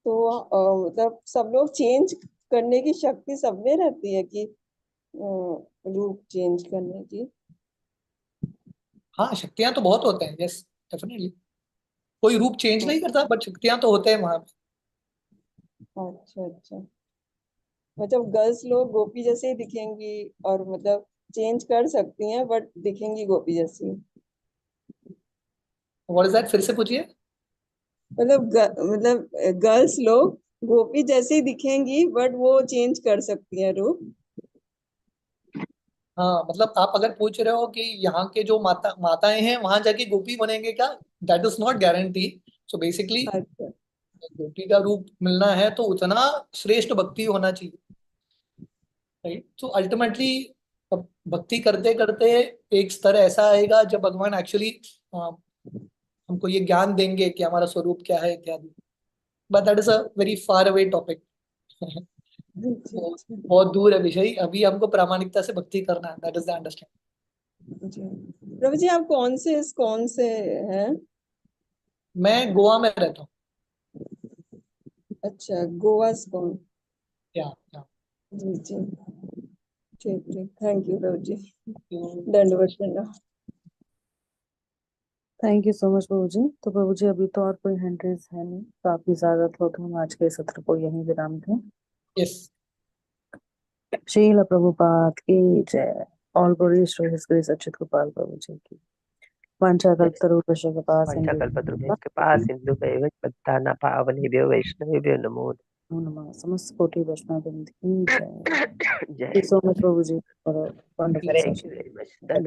Speaker 6: तो मतलब सब लोग चेंज करने की शक्ति सब में रहती है कि रूप चेंज करने की?
Speaker 1: हाँ, शक्तियां तो बहुत होते हैं, यस, डेफिनेटली। कोई रूप चेंज नहीं करता, बट शक्तियां तो होते हैं वहां पे।
Speaker 6: अच्छा अच्छा, मतलब गर्ल्स लोग गोपी जैसे ही दिखेंगी और मतलब चेंज कर सकती हैं बट दिखेंगी गोपी जैसी।
Speaker 1: व्हाट इज दैट, फिर से पूछिए।
Speaker 6: मतलब मतलब गर्ल्स लोग गोपी जैसे ही दिखेंगी बट वो चेंज कर सकती हैं रूप।
Speaker 1: हाँ, मतलब आप अगर पूछ रहे हो कि यहाँ के जो माताएं हैं वहां जाके गोपी बनेंगे क्या, that is not guarantee. So basically
Speaker 6: अच्छा
Speaker 1: गोपी का रूप मिलना है तो उतना श्रेष्ठ भक्ति होना चाहिए, राइट। तो अल्टीमेटली भक्ति करते करते एक स्तर ऐसा आएगा जब भगवान एक्चुअली हमको ये ज्ञान देंगे कि हमारा स्वरूप क्या है इत्यादि। But that is a very far away topic.
Speaker 6: अच्छा अच्छा
Speaker 1: बहुत दूर है विषय, अभी हमको प्रामाणिकता से भक्ति करना है, दैट इज द अंडरस्टैंडिंग।
Speaker 6: अच्छा। प्रभु जी आप कौन से हैं?
Speaker 1: मैं गोवा में रहता हूँ।
Speaker 6: अच्छा, गोवा से कौन?
Speaker 1: या
Speaker 6: जी जी, ठीक ठीक, थैंक यू प्रभु जी,
Speaker 1: तो
Speaker 6: दंडवत प्रणाम।
Speaker 2: Thank you so much Prabhu जी। तो प्रभु जी अभी तो और कोई हैंड रेज है नहीं, तो आपकी इजाजत हो तो हम आज के सत्र को यहीं विराम दें।
Speaker 1: यस,
Speaker 2: श्रील प्रभुपाद की जय। All glory to his grace Achyuta Gopal Prabhu ji की। वाञ्छाकल्पतरुभ्यश्च कृपा सिंधु
Speaker 7: वाञ्छाकल्पतरुभ्यश्च सिन्धुभैव पतितानां पावनेभ्यो वैष्णवेभ्यो नमो
Speaker 2: नमः। समस्त कोटि वैष्णव वृंद की जय।
Speaker 7: जय
Speaker 2: Thank you so much Prabhu ji for a wonderful
Speaker 7: thank
Speaker 2: session.
Speaker 7: You very much. धन्यवाद।